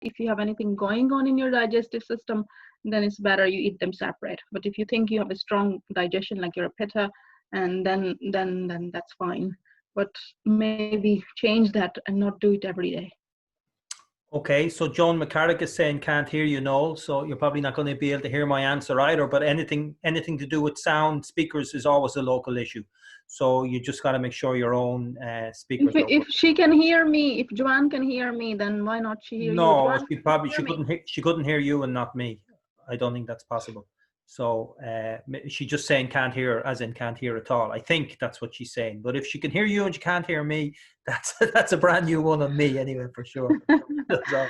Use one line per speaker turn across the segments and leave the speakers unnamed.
if you have anything going on in your digestive system, then it's better you eat them separate. But if you think you have a strong digestion, like you're a pitta, and then that's fine. But maybe change that and not do it every day.
Okay, so Joan McCarrick is saying can't hear you, Noel, so you're probably not going to be able to hear my answer either, but anything to do with sound speakers is always a local issue. So you just got to make sure your own speakers are
if she can hear me, if Joanne can hear me, then why not she hear you?
No, she couldn't hear you and not me. I don't think that's possible. So she's just saying can't hear, as in can't hear at all. I think that's what she's saying. But if she can hear you and she can't hear me, that's a brand new one on me anyway, for sure. So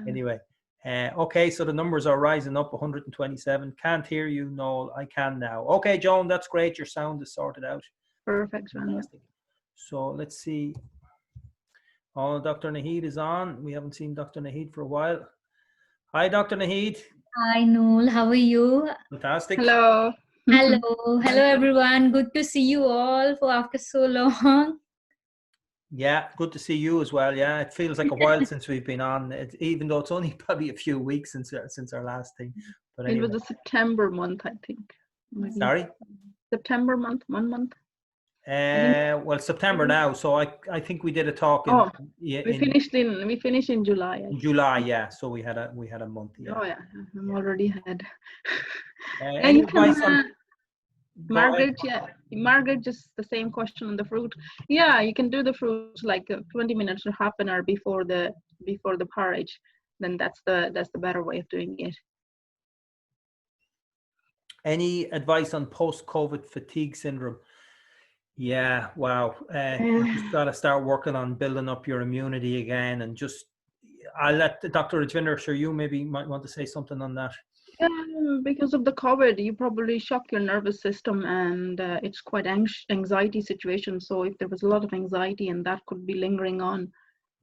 anyway. Okay, so the numbers are rising up, 127. Can't hear you, Noel. I can now. Okay, Joan, that's great. Your sound is sorted out.
Perfect.
Fantastic. So let's see. Oh, Dr. Naheed is on. We haven't seen Dr. Naheed for a while. Hi, Dr. Naheed.
Hi, Noel. How are you?
Fantastic.
Hello.
Hello. Hello, everyone. Good to see you all for after so long.
Yeah, good to see you as well. Yeah, it feels like a while since we've been on, even though it's only probably a few weeks since our last thing. But anyway.
It was the September month, I think. Maybe.
Sorry?
September month, 1 month.
Well, September now, so I think we did a talk.
We finished in July.
In July, yeah. So we had a month. Yeah.
Oh yeah, I'm already ahead.
Any advice on
Margaret? Yeah, Margaret. Just the same question on the fruit. Yeah, you can do the fruit like 20 minutes or half an hour before the porridge. Then that's the better way of doing it.
Any advice on post-COVID fatigue syndrome? Yeah, wow. You just got to start working on building up your immunity again, and I'll let Dr. Rajvinder, sure, you maybe might want to say something on that.
Because of the COVID, you probably shock your nervous system, and it's quite anxiety situation. So if there was a lot of anxiety and that could be lingering on,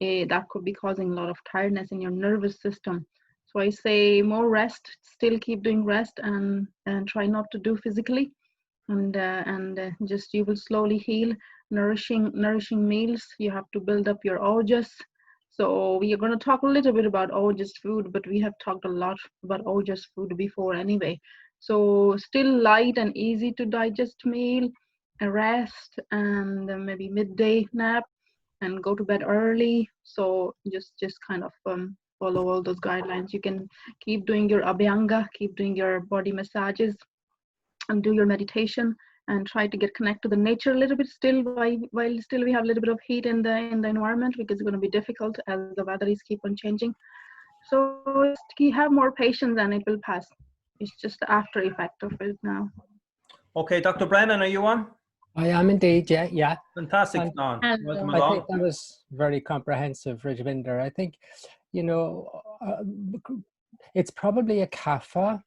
that could be causing a lot of tiredness in your nervous system. So I say more rest, still keep doing rest, and try not to do physically. And just you will slowly heal. Nourishing meals, you have to build up your ojas. So we are going to talk a little bit about ojas food, but we have talked a lot about ojas food before anyway. So still light and easy to digest meal, a rest, and maybe midday nap, and go to bed early. So just kind of follow all those guidelines. You can keep doing your abhyanga, keep doing your body massages, and do your meditation, and try to get connected to the nature a little bit still, while still we have a little bit of heat in the environment, because it's going to be difficult as the weather is keep on changing. So you have more patience and it will pass. It's just the after effect of it now.
Okay, Dr. Brennan, are you on?
I am indeed, yeah.
Fantastic, Don. Welcome
I
along.
think that was very comprehensive, Rajvinder. I think, it's probably a kapha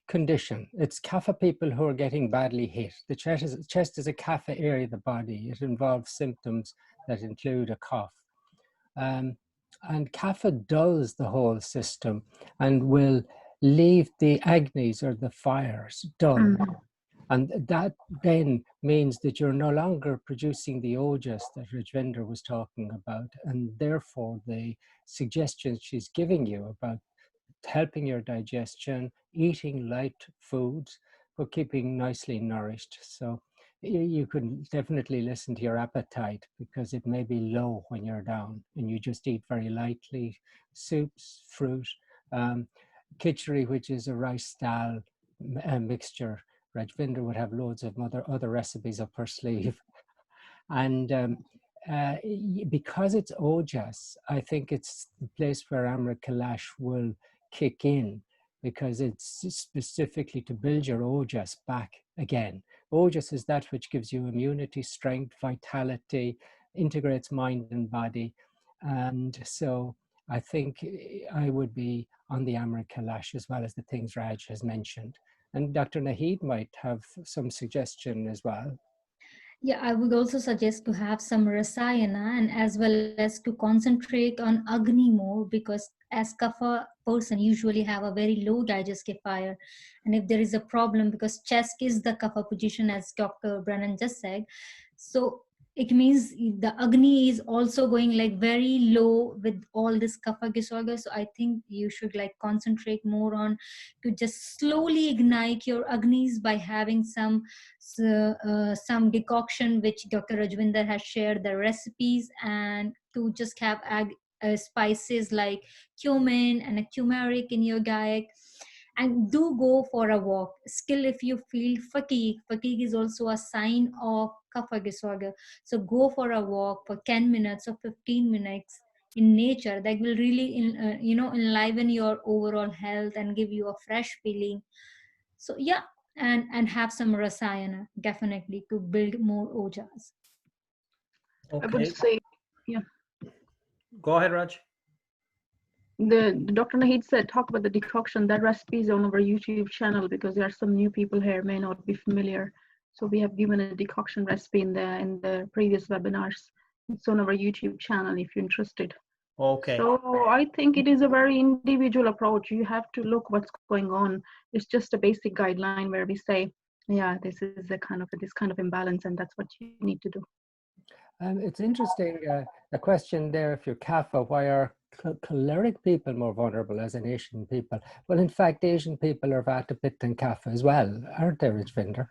condition. It's kapha people who are getting badly hit. The chest is a kapha area of the body. It involves symptoms that include a cough. And kapha dulls the whole system and will leave the agnis, or the fires, dull. And that then means that you're no longer producing the ojas that Rajvinder was talking about. And therefore, the suggestions she's giving you about helping your digestion, eating light foods, but keeping nicely nourished. So you can definitely listen to your appetite, because it may be low when you're down and you just eat very lightly. Soups, fruit, khichdi, which is a rice dal mixture. Rajvinder would have loads of other recipes up her sleeve. And because it's ojas, I think it's the place where Amrit Kailash will kick in, because it's specifically to build your ojas back again. Ojas is that which gives you immunity, strength, vitality, integrates mind and body. And so I think I would be on the Amrit Kailash, as well as the things Raj has mentioned. And Dr. Naheed might have some suggestion as well.
Yeah, I would also suggest to have some rasayana, and as well as to concentrate on Agni more, because as kapha person usually have a very low digestive fire. And if there is a problem, because chest is the kapha position, as Dr. Brennan just said, so it means the Agni is also going like very low with all this kapha disorder. So I think you should like concentrate more on to just slowly ignite your Agnis by having some decoction which Dr. Rajvinder has shared the recipes, and to just have spices like cumin and a turmeric in your diet. And do go for a walk. Still, if you feel fatigue is also a sign of kapha disorder. So go for a walk for 10 minutes or 15 minutes in nature. That will really enliven your overall health and give you a fresh feeling. So yeah, and have some rasayana definitely to build more ojas.
I would
Okay.
say, yeah.
Go ahead, Raj.
The Dr. Nahid said, talk about the decoction. That recipe is on our YouTube channel because there are some new people here may not be familiar. So we have given a decoction recipe in the previous webinars. It's on our YouTube channel if you're interested.
Okay.
So I think it is a very individual approach. You have to look what's going on. It's just a basic guideline where we say, yeah, this is a kind of this kind of imbalance, and that's what you need to do.
It's interesting, a question there, if you're kapha, why are choleric people more vulnerable as in Asian people? Well, in fact, Asian people are Vata, Pitta and kapha as well, aren't they, Rajvinder?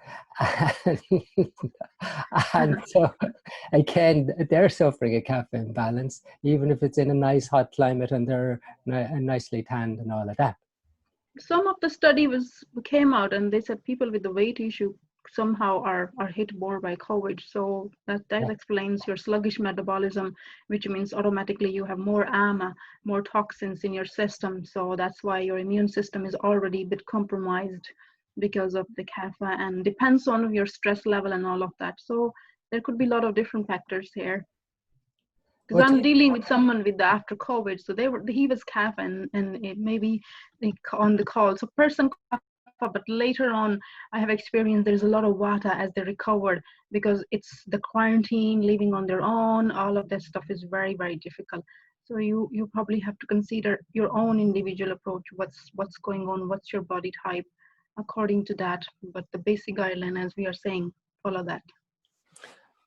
And so, again, they're suffering a kapha imbalance, even if it's in a nice hot climate and they're nicely tanned and all of that.
Some of the study came out and they said people with the weight issue somehow are hit more by COVID. So that explains your sluggish metabolism, which means automatically you have more ama, more toxins in your system. So that's why your immune system is already a bit compromised because of the kapha, and depends on your stress level and all of that. So there could be a lot of different factors here. Because I'm dealing with someone with the after COVID, so he was kapha and it maybe on the call. So person kapha, but later on I have experienced there's a lot of vata as they recovered, because it's the quarantine, living on their own, all of that stuff is very, very difficult. So you probably have to consider your own individual approach, what's going on, what's your body type, according to that. But the basic guideline, as we are saying, follow that.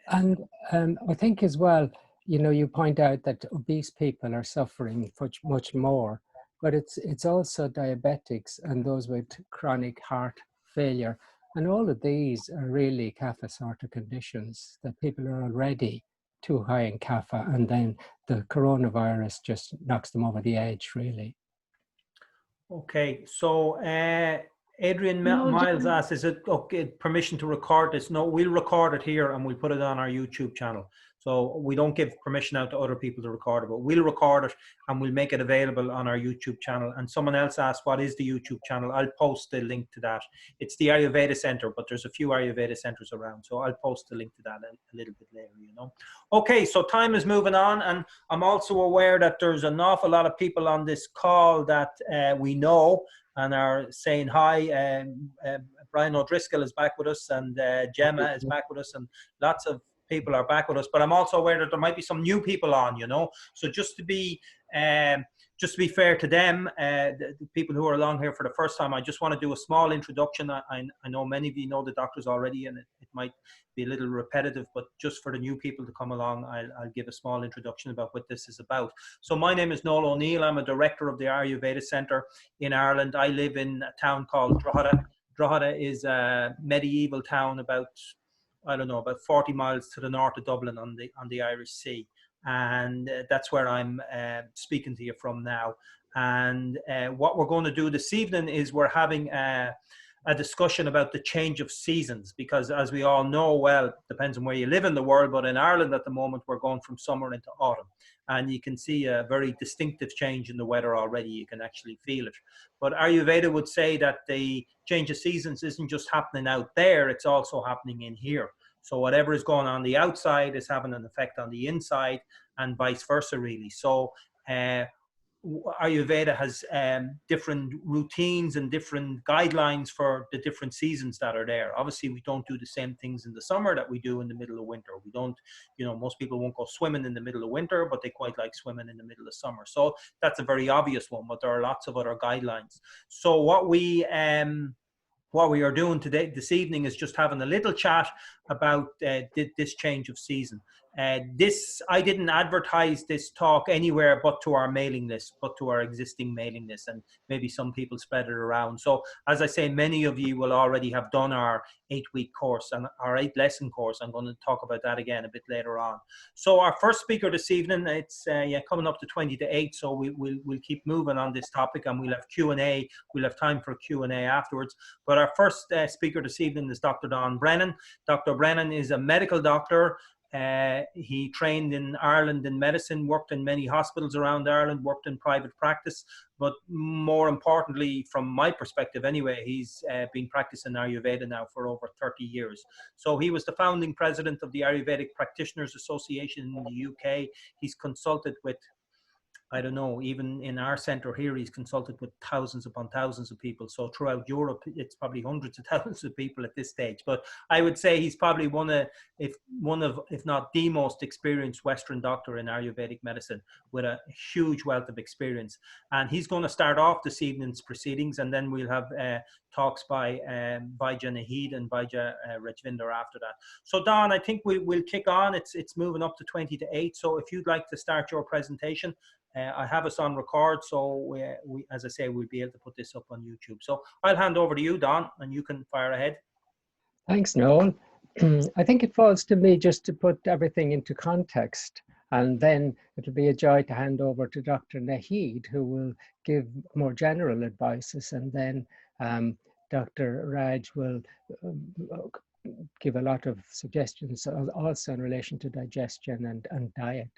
And I think as well, you point out that obese people are suffering much more, but it's also diabetics and those with chronic heart failure. And all of these are really kapha sort of conditions that people are already too high in kapha, and then the coronavirus just knocks them over the edge, really.
Okay, so Adrian Miles asks, is it okay, permission to record this? No, we'll record it here and we'll put it on our YouTube channel. So we don't give permission out to other people to record it, but we'll record it and we'll make it available on our YouTube channel. And someone else asked, what is the YouTube channel? I'll post the link to that. It's the Ayurveda Center, but there's a few Ayurveda centers around. So I'll post the link to that a little bit later, Okay, so time is moving on. And I'm also aware that there's an awful lot of people on this call that we know and are saying hi. Brian O'Driscoll is back with us, and Gemma is back with us, and lots of people are back with us. But I'm also aware that there might be some new people on, So just to be fair to them, the people who are along here for the first time, I just want to do a small introduction. I know many of you know the doctors already, and it might be a little repetitive, but just for the new people to come along, I'll give a small introduction about what this is about. So my name is Noel O'Neill. I'm a director of the Ayurveda Centre in Ireland. I live in a town called Drogheda. Drogheda is a medieval town about 40 miles to the north of Dublin on the Irish Sea. And that's where I'm speaking to you from now. And what we're going to do this evening is we're having a discussion about the change of seasons, because as we all know, well, it depends on where you live in the world, but in Ireland at the moment, we're going from summer into autumn. And you can see a very distinctive change in the weather already. You can actually feel it. But Ayurveda would say that the change of seasons isn't just happening out there, it's also happening in here. So whatever is going on the outside is having an effect on the inside, and vice versa, really. So Ayurveda has different routines and different guidelines for the different seasons that are there. Obviously, we don't do the same things in the summer that we do in the middle of winter. We don't, most people won't go swimming in the middle of winter, but they quite like swimming in the middle of summer. So that's a very obvious one, but there are lots of other guidelines. So what we are doing this evening is just having a little chat about this change of season. I didn't advertise this talk anywhere but to our mailing list, but to our existing mailing list, and maybe some people spread it around. So as I say, many of you will already have done our 8-week course and our 8-lesson course. I'm going to talk about that again a bit later on. So our first speaker this evening, it's coming up to 20 to 8, so we'll keep moving on this topic, and we'll have Q&A. We'll have time for Q&A afterwards. But our first speaker this evening is Dr. Don Brennan. Dr. Brennan is a medical doctor. He trained in Ireland in medicine, worked in many hospitals around Ireland, worked in private practice, but more importantly, from my perspective anyway, he's been practicing Ayurveda now for over 30 years. So he was the founding president of the Ayurvedic Practitioners Association in the UK. He's consulted with, I don't know, even in our center here, he's consulted with thousands upon thousands of people. So throughout Europe, it's probably hundreds of thousands of people at this stage. But I would say he's probably one of, if not the most experienced Western doctor in Ayurvedic medicine, with a huge wealth of experience. And he's going to start off this evening's proceedings, and then we'll have talks by Vaidya Nahid and Vaidya Rajvinder after that. So Don, I think we'll kick on. It's moving up to 20 to 8. So if you'd like to start your presentation, I have us on record, so we, as I say, we'll be able to put this up on YouTube. So I'll hand over to you, Don, and you can fire ahead.
Thanks, Noel. I think it falls to me just to put everything into context, and then it'll be a joy to hand over to Dr. Nahid, who will give more general advices, and then Dr. Raj will give a lot of suggestions also in relation to digestion and diet.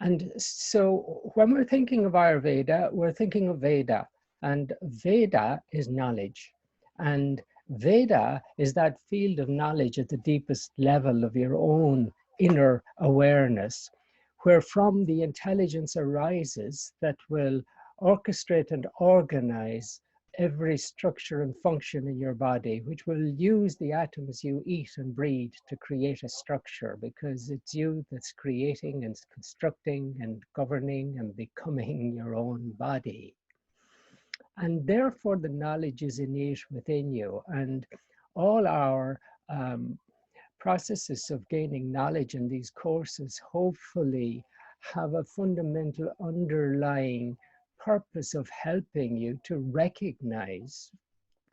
And so when we're thinking of Ayurveda, we're thinking of Veda, and Veda is knowledge. And Veda is that field of knowledge at the deepest level of your own inner awareness, where from the intelligence arises that will orchestrate and organize every structure and function in your body, which will use the atoms you eat and breathe to create a structure, because it's you that's creating and constructing and governing and becoming your own body. And therefore the knowledge is innate within you, and all our processes of gaining knowledge in these courses hopefully have a fundamental underlying purpose of helping you to recognize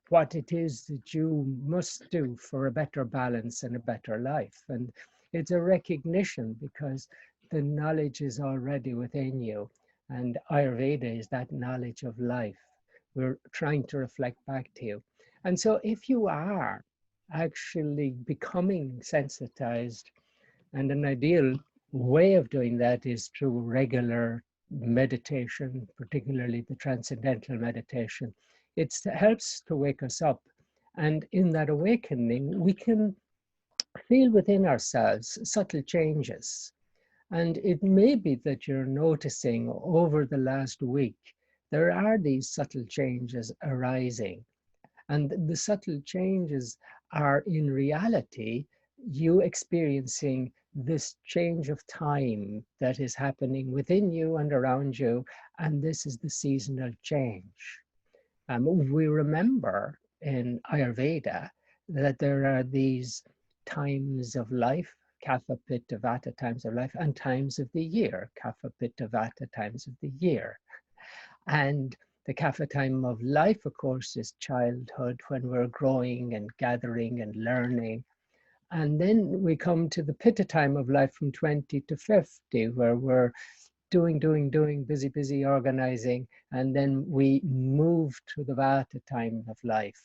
what it is that you must do for a better balance and a better life. And it's a recognition because the knowledge is already within you, and Ayurveda is that knowledge of life. We're trying to reflect back to you. And so if you are actually becoming sensitized, and an ideal way of doing that is through regular meditation, particularly the transcendental meditation, it helps to wake us up. And in that awakening, we can feel within ourselves subtle changes. And it may be that you're noticing over the last week, there are these subtle changes arising. And the subtle changes are in reality, you experiencing this change of time that is happening within you and around you, and this is the seasonal change. We remember in Ayurveda that there are these times of life, Kapha, Pitta, Vata, times of life, and times of the year, Kapha, Pitta, Vata, times of the year. And the Kapha time of life, of course, is childhood, when we're growing and gathering and learning. And then we come to the Pitta time of life from 20 to 50, where we're doing, busy, organizing. And then we move to the Vata time of life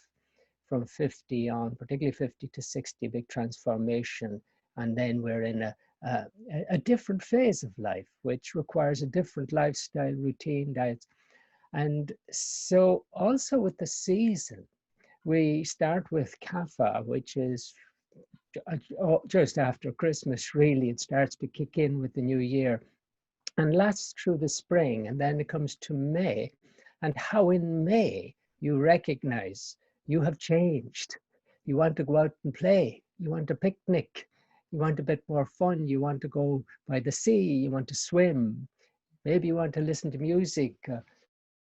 from 50 on, particularly 50 to 60, big transformation. And then we're in a different phase of life, which requires a different lifestyle, routine, diets. And so also with the season, we start with Kapha, which is just after Christmas, really. It starts to kick in with the new year and lasts through the spring. And then it comes to May, and how in May you recognize you have changed. You want to go out and play. You want a picnic. You want a bit more fun. You want to go by the sea. You want to swim. Maybe you want to listen to music.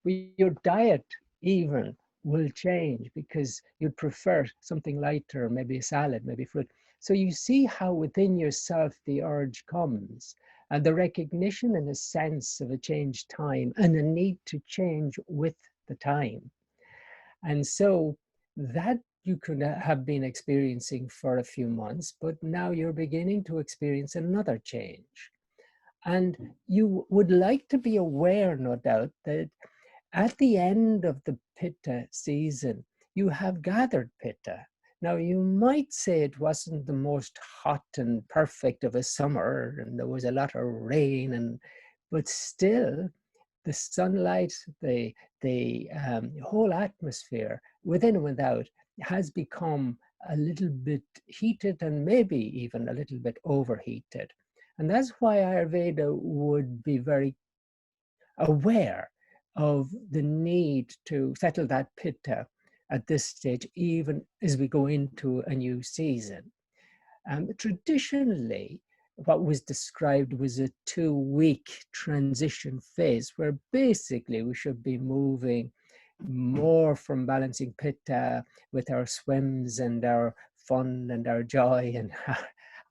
Your diet even will change because you'd prefer something lighter, maybe a salad, maybe fruit. So you see how within yourself the urge comes, and the recognition and a sense of a changed time and a need to change with the time. And so that you could have been experiencing for a few months, but now you're beginning to experience another change. And you would like to be aware, no doubt, that at the end of the Pitta season, you have gathered Pitta. Now, you might say it wasn't the most hot and perfect of a summer, and there was a lot of rain, but still, the sunlight, the whole atmosphere, within and without, has become a little bit heated and maybe even a little bit overheated. And that's why Ayurveda would be very aware of the need to settle that pitta at this stage, even as we go into a new season. Traditionally, what was described was a 2-week transition phase where basically we should be moving more from balancing pitta with our swims and our fun and our joy and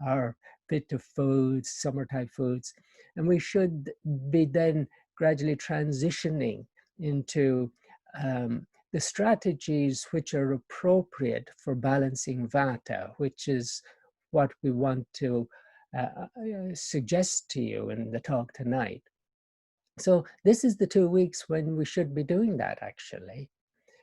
our pitta foods, summertime foods. And we should be then gradually transitioning into the strategies which are appropriate for balancing vata, which is what we want to suggest to you in the talk tonight. So this is the 2 weeks when we should be doing that, actually.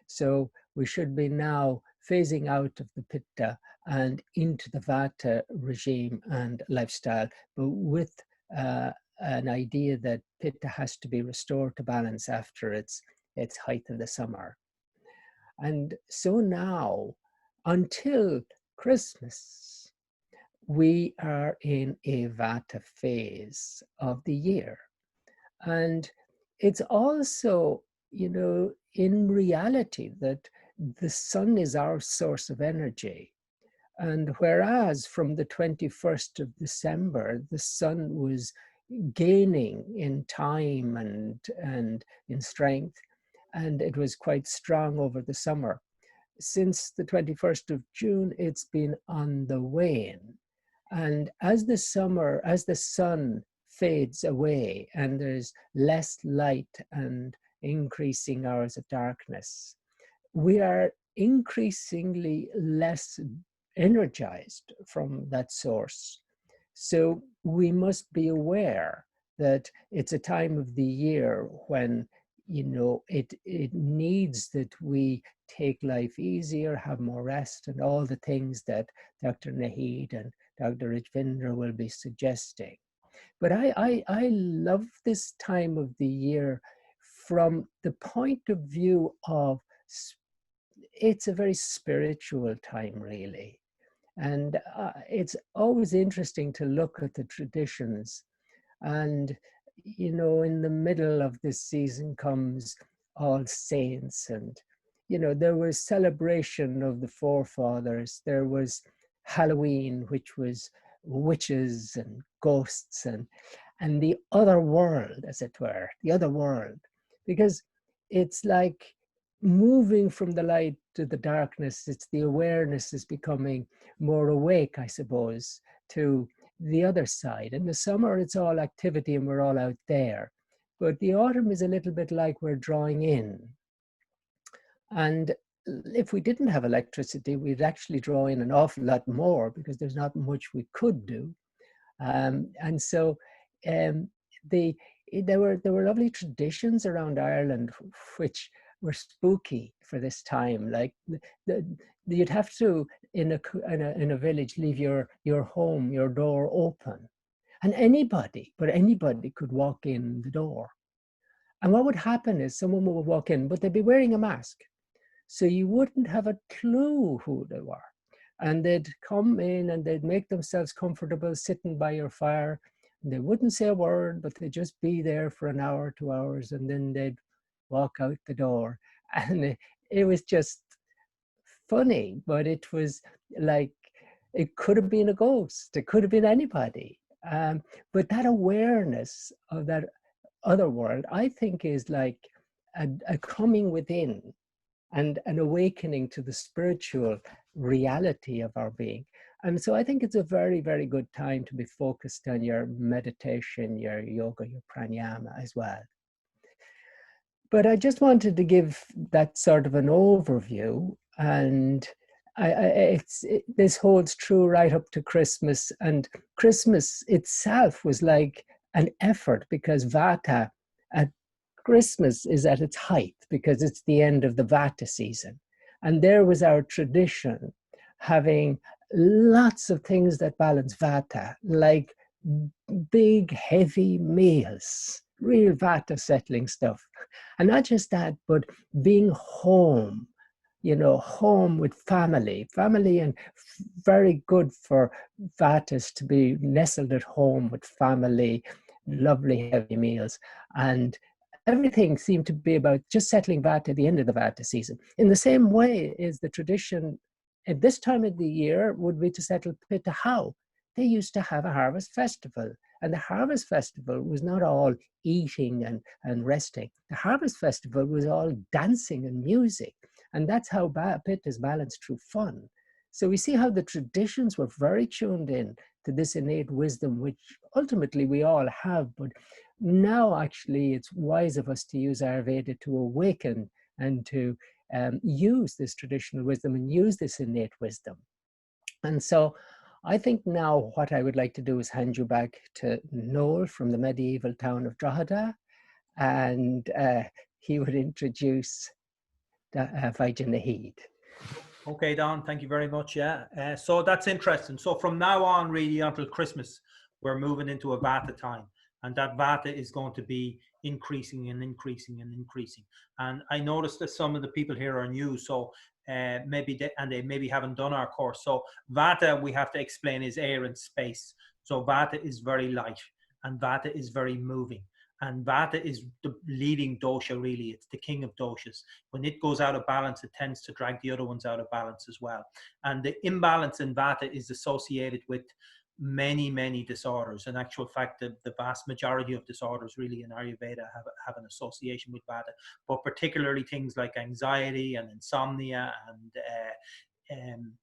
So we should be now phasing out of the pitta and into the vata regime and lifestyle, but with an idea that pitta has to be restored to balance after its height in the summer. And so now, until Christmas, we are in a vata phase of the year. And it's also, in reality, that the sun is our source of energy. And whereas from the 21st of December, the sun was gaining in time and in strength, and it was quite strong over the summer. Since the 21st of June, it's been on the wane. And as the sun fades away and there's less light and increasing hours of darkness, we are increasingly less energized from that source. So we must be aware that it's a time of the year when it needs that we take life easier, have more rest, and all the things that Dr. Naheed and Dr. Rajvinder will be suggesting. But I love this time of the year from the point of view of it's a very spiritual time, really. And it's always interesting to look at the traditions. And, in the middle of this season comes All Saints. And, there was celebration of the forefathers. There was Halloween, which was witches and ghosts and the other world, as it were, the other world. Because it's like moving from the light to the darkness. It's the awareness is becoming more awake, I suppose, to the other side. In the summer, it's all activity and we're all out there. But the autumn is a little bit like we're drawing in. And if we didn't have electricity, we'd actually draw in an awful lot more because there's not much we could do. And so there were lovely traditions around Ireland which were spooky for this time. Like you'd have to in a village leave your home, your door open, and anybody could walk in the door. And what would happen is someone would walk in, but they'd be wearing a mask, so you wouldn't have a clue who they were. And they'd come in and they'd make themselves comfortable sitting by your fire. They wouldn't say a word, but they'd just be there for an hour, 2 hours, and then they'd walk out the door. And it was just funny, but it was like, it could have been a ghost. It could have been anybody. But that awareness of that other world, I think, is like a coming within and an awakening to the spiritual reality of our being. And so I think it's a very, very good time to be focused on your meditation, your yoga, your pranayama as well. But I just wanted to give that sort of an overview, and this holds true right up to Christmas. And Christmas itself was like an effort, because Vata at Christmas is at its height because it's the end of the Vata season. And there was our tradition having lots of things that balance Vata, like big, heavy meals, real Vata settling stuff. And not just that, but being home, home with family, and very good for Vatas to be nestled at home with family, lovely heavy meals. And everything seemed to be about just settling Vata at the end of the Vata season. In the same way is the tradition at this time of the year would be to settle Pitta. How? They used to have a harvest festival. And the harvest festival was not all eating and resting. The harvest festival was all dancing and music. And that's how Pitta is balanced through fun. So we see how the traditions were very tuned in to this innate wisdom, which ultimately we all have. But now actually it's wise of us to use Ayurveda to awaken and to use this traditional wisdom and use this innate wisdom. And so I think now what I would like to do is hand you back to Noel from the medieval town of Drogheda, and he would introduce Vijay.
Okay, Don, thank you very much. Yeah, so that's interesting. So from now on, really until Christmas, we're moving into a Vata time, and that Vata is going to be increasing and increasing and increasing. And I noticed that some of the people here are new, so maybe they maybe haven't done our course. So Vata, we have to explain, is air and space. So Vata is very light, and Vata is very moving. And Vata is the leading dosha, really. It's the king of doshas. When it goes out of balance, it tends to drag the other ones out of balance as well. And the imbalance in Vata is associated with many, many disorders. In actual fact, the vast majority of disorders really in Ayurveda have an association with Vata, but particularly things like anxiety and insomnia and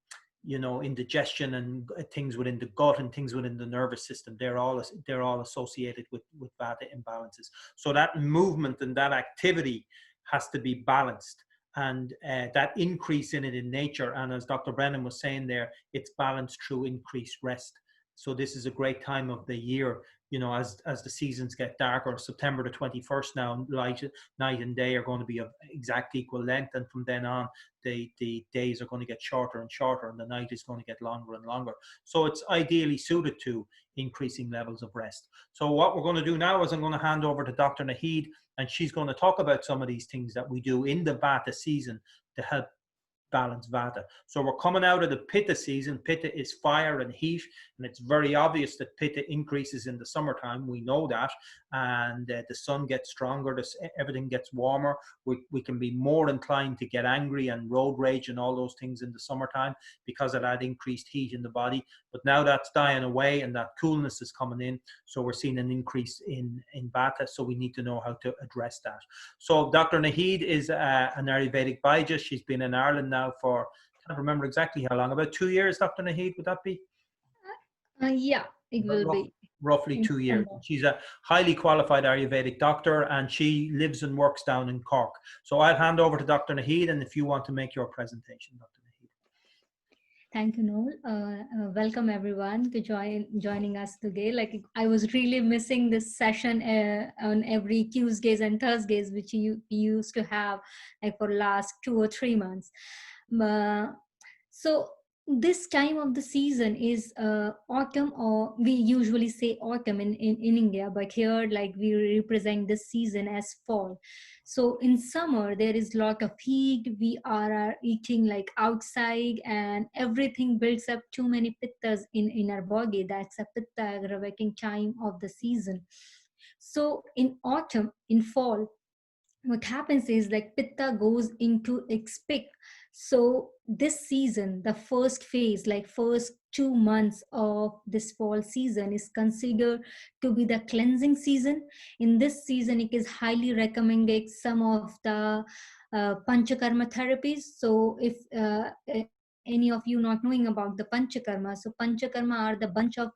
indigestion and things within the gut and things within the nervous system. They're all associated with Vata imbalances. So that movement and that activity has to be balanced, and that increase in it in nature. And as Dr. Brennan was saying there, it's balanced through increased rest. So this is a great time of the year, as the seasons get darker. September the 21st now, night and day are going to be of exact equal length, and from then on the days are going to get shorter and shorter, and the night is going to get longer and longer. So it's ideally suited to increasing levels of rest. So what we're going to do now is I'm going to hand over to Dr. Naheed, and she's going to talk about some of these things that we do in the Vata season to help balance Vata. So we're coming out of the Pitta season. Pitta is fire and heat, and it's very obvious that Pitta increases in the summertime. We know that, and the sun gets stronger, everything gets warmer. We can be more inclined to get angry and road rage and all those things in the summertime because of that increased heat in the body. But now that's dying away and that coolness is coming in, so we're seeing an increase in Vata, so we need to know how to address that. So Dr. Naheed is an Ayurvedic biologist. She's been in Ireland now for, I can't remember exactly how long, about 2 years, Dr. Naheed, would that be?
Yeah, it will be.
Roughly 2 years. She's a highly qualified Ayurvedic doctor, and she lives and works down in Cork. So I'll hand over to Dr. Naheed, and if you want to make your presentation, Dr. Naheed.
Thank you, Noel. Welcome everyone to joining us today. Like, I was really missing this session on every Tuesdays and Thursdays, which you used to have like for last 2 or 3 months. So this time of the season is autumn, or we usually say autumn in India, but here like we represent this season as fall. So in summer there is lot of heat, we are eating like outside, and everything builds up too many pittas in our body. That's a pitta aggravating time of the season. So in autumn, in fall, what happens is like pitta goes into its peak. So this season, the first phase, like first 2 months of this fall season is considered to be the cleansing season. In this season, it is highly recommended some of the Panchakarma therapies. So if any of you not knowing about the Panchakarma, so Panchakarma are the bunch of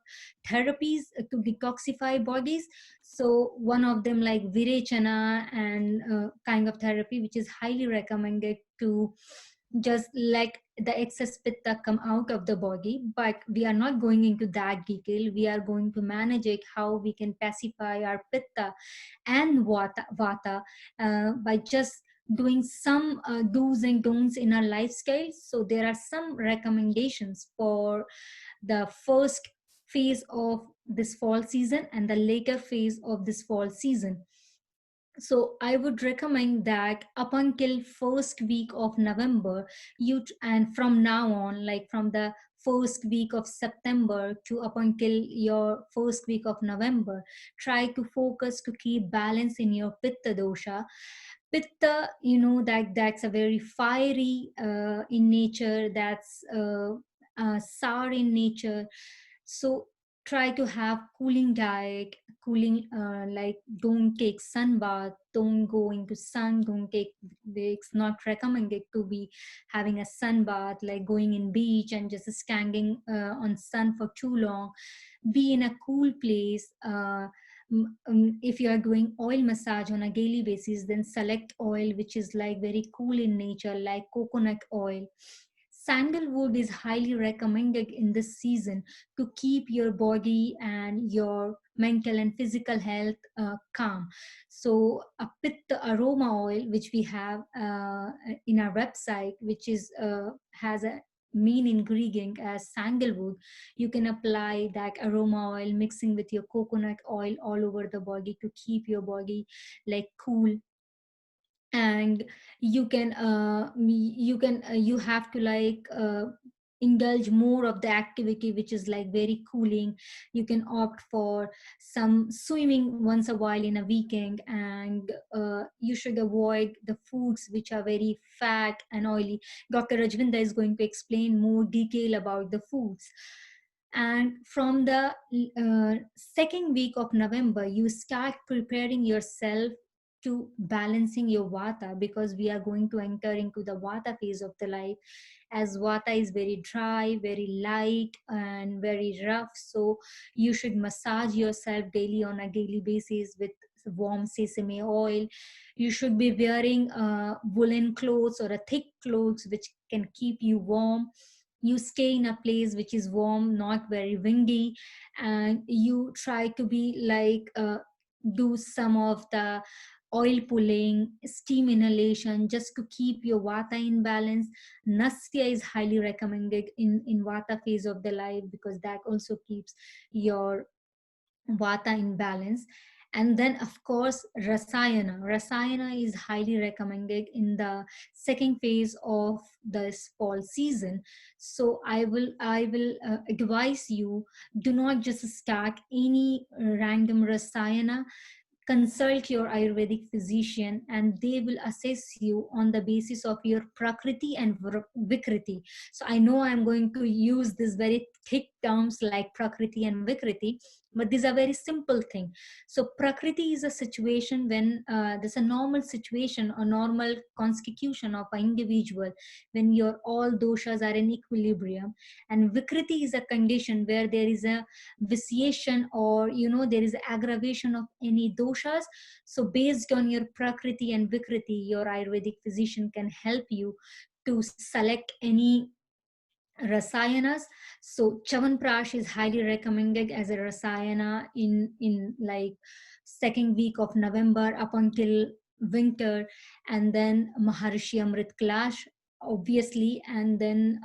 therapies to detoxify bodies. So one of them like Virechana and kind of therapy, which is highly recommended to just like the excess pitta come out of the body. But we are not going into that detail. We are going to manage it, how we can pacify our pitta and vata by just doing some do's and don'ts in our lifestyle. So there are some recommendations for the first phase of this fall season and the later phase of this fall season. So I would recommend that up until first week of November, and from now on, like from the first week of September to up until your first week of November, try to focus to keep balance in your pitta dosha. Pitta, you know, that's a very fiery in nature, that's sour in nature. So try to have cooling diet, cooling, like don't take sun bath, don't go into sun, don't take, it's not recommended to be having a sun bath, like going in beach and just standing on sun for too long. Be in a cool place. If you are doing oil massage on a daily basis, then select oil which is like very cool in nature, like coconut oil. Sandalwood is highly recommended in this season to keep your body and your mental and physical health calm. So a pitta aroma oil, which we have in our website, which is has a main ingredient as sandalwood. You can apply that aroma oil mixing with your coconut oil all over the body to keep your body like cool. And you can you have to like indulge more of the activity which is like very cooling. You can opt for some swimming once a while in a weekend, and you should avoid the foods which are very fat and oily. Dr. Rajvinder is going to explain more detail about the foods. And from the second week of November, you start preparing yourself to balancing your vata, because we are going to enter into the vata phase of the life, as vata is very dry, very light and very rough. So you should massage yourself daily on a daily basis with warm sesame oil. You should be wearing woolen clothes or a thick clothes which can keep you warm. You stay in a place which is warm, not very windy, and you try to be like do some of the oil pulling, steam inhalation, just to keep your vata in balance. Nasya is highly recommended in vata phase of the life, because that also keeps your vata in balance. And then of course rasayana is highly recommended in the second phase of this fall season. So I will advise you, do not just start any random rasayana. Consult your Ayurvedic physician, and they will assess you on the basis of your Prakriti and Vikriti. So I know I'm going to use these very thick terms like Prakriti and Vikriti, but these are very simple thing. So Prakriti is a situation when there's a normal situation, a normal constitution of an individual, when your all doshas are in equilibrium. And Vikriti is a condition where there is a vitiation, or there is aggravation of any doshas. So based on your Prakriti and Vikriti, your Ayurvedic physician can help you to select any rasayanas. So Chavanprash is highly recommended as a rasayana in like second week of November up until winter. And then Maharishi Amrit Kalash, obviously. And then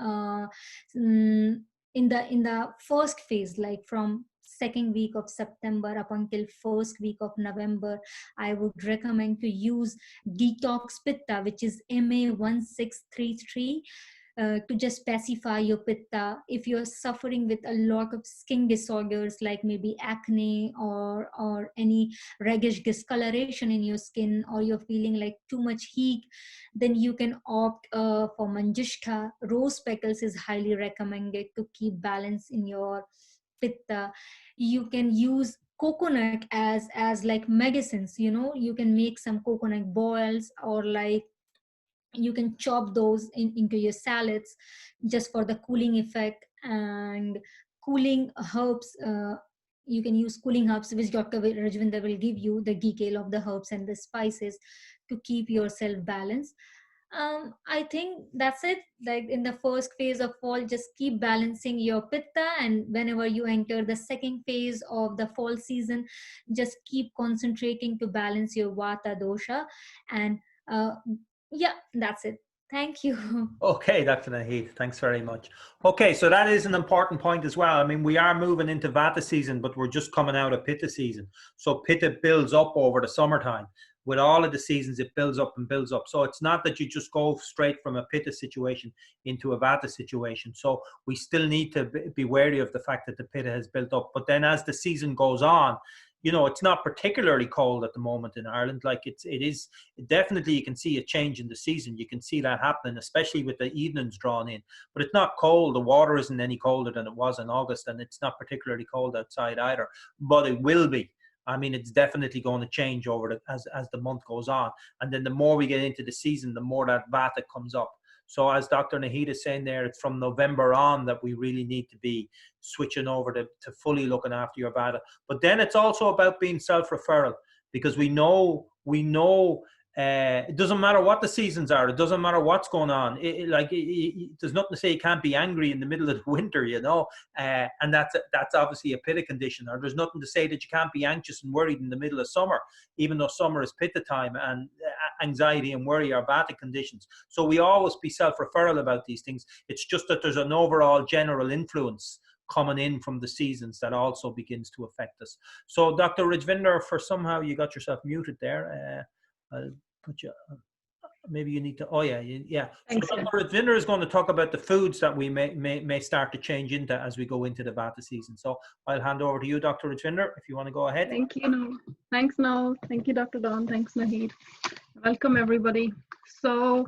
in the first phase, like from second week of September up until first week of November, I would recommend to use Detox Pitta, which is MA1633. to just pacify your pitta. If you're suffering with a lot of skin disorders like maybe acne or any reddish discoloration in your skin, or you're feeling like too much heat, then you can opt for manjishta. Rose petals is highly recommended to keep balance in your pitta. You can use coconut as like medicines. You can make some coconut boils, or like you can chop those into your salads just for the cooling effect. And cooling herbs, you can use cooling herbs, which Dr. Rajvinder will give you the detail of the herbs and the spices to keep yourself balanced. I think that's it. Like in the first phase of fall, just keep balancing your pitta, and whenever you enter the second phase of the fall season, just keep concentrating to balance your vata dosha. And uh, yeah, that's it. Thank you.
Okay, Dr. Naheed, thanks very much. Okay, so that is an important point as well. I mean, we are moving into Vata season, but we're just coming out of Pitta season. So Pitta builds up over the summertime. With all of the seasons, it builds up and builds up. So it's not that you just go straight from a Pitta situation into a Vata situation. So we still need to be wary of the fact that the Pitta has built up. But then as the season goes on, you know, it's not particularly cold at the moment in Ireland. Like it is definitely, you can see a change in the season. You can see that happening, especially with the evenings drawn in. But it's not cold. The water isn't any colder than it was in August, and it's not particularly cold outside either. But it will be. I mean, it's definitely going to change over as the month goes on. And then the more we get into the season, the more that Vata comes up. So as Dr. Naheed is saying there, it's from November on that we really need to be switching over to fully looking after your Vata. But then it's also about being self-referral, because we know it doesn't matter what the seasons are. It doesn't matter what's going on. There's nothing to say you can't be angry in the middle of the winter, you know, and that's obviously a Pitta condition. Or there's nothing to say that you can't be anxious and worried in the middle of summer, even though summer is Pitta time, and anxiety and worry are Vata conditions. So we always be self-referral about these things. It's just that there's an overall general influence coming in from the seasons that also begins to affect us. So Dr. Rajvinder, for somehow you got yourself muted there. I'll put you, maybe you need to, oh yeah.
Thanks,
so Dr. Rajvinder is going to talk about the foods that we may start to change into as we go into the Vata season. So I'll hand over to you, Dr. Rajvinder, if you want to go ahead.
Thank you, Noel. Thanks, Noel. Thank you, Dr. Dawn. Thanks, Naheed. Welcome, everybody. So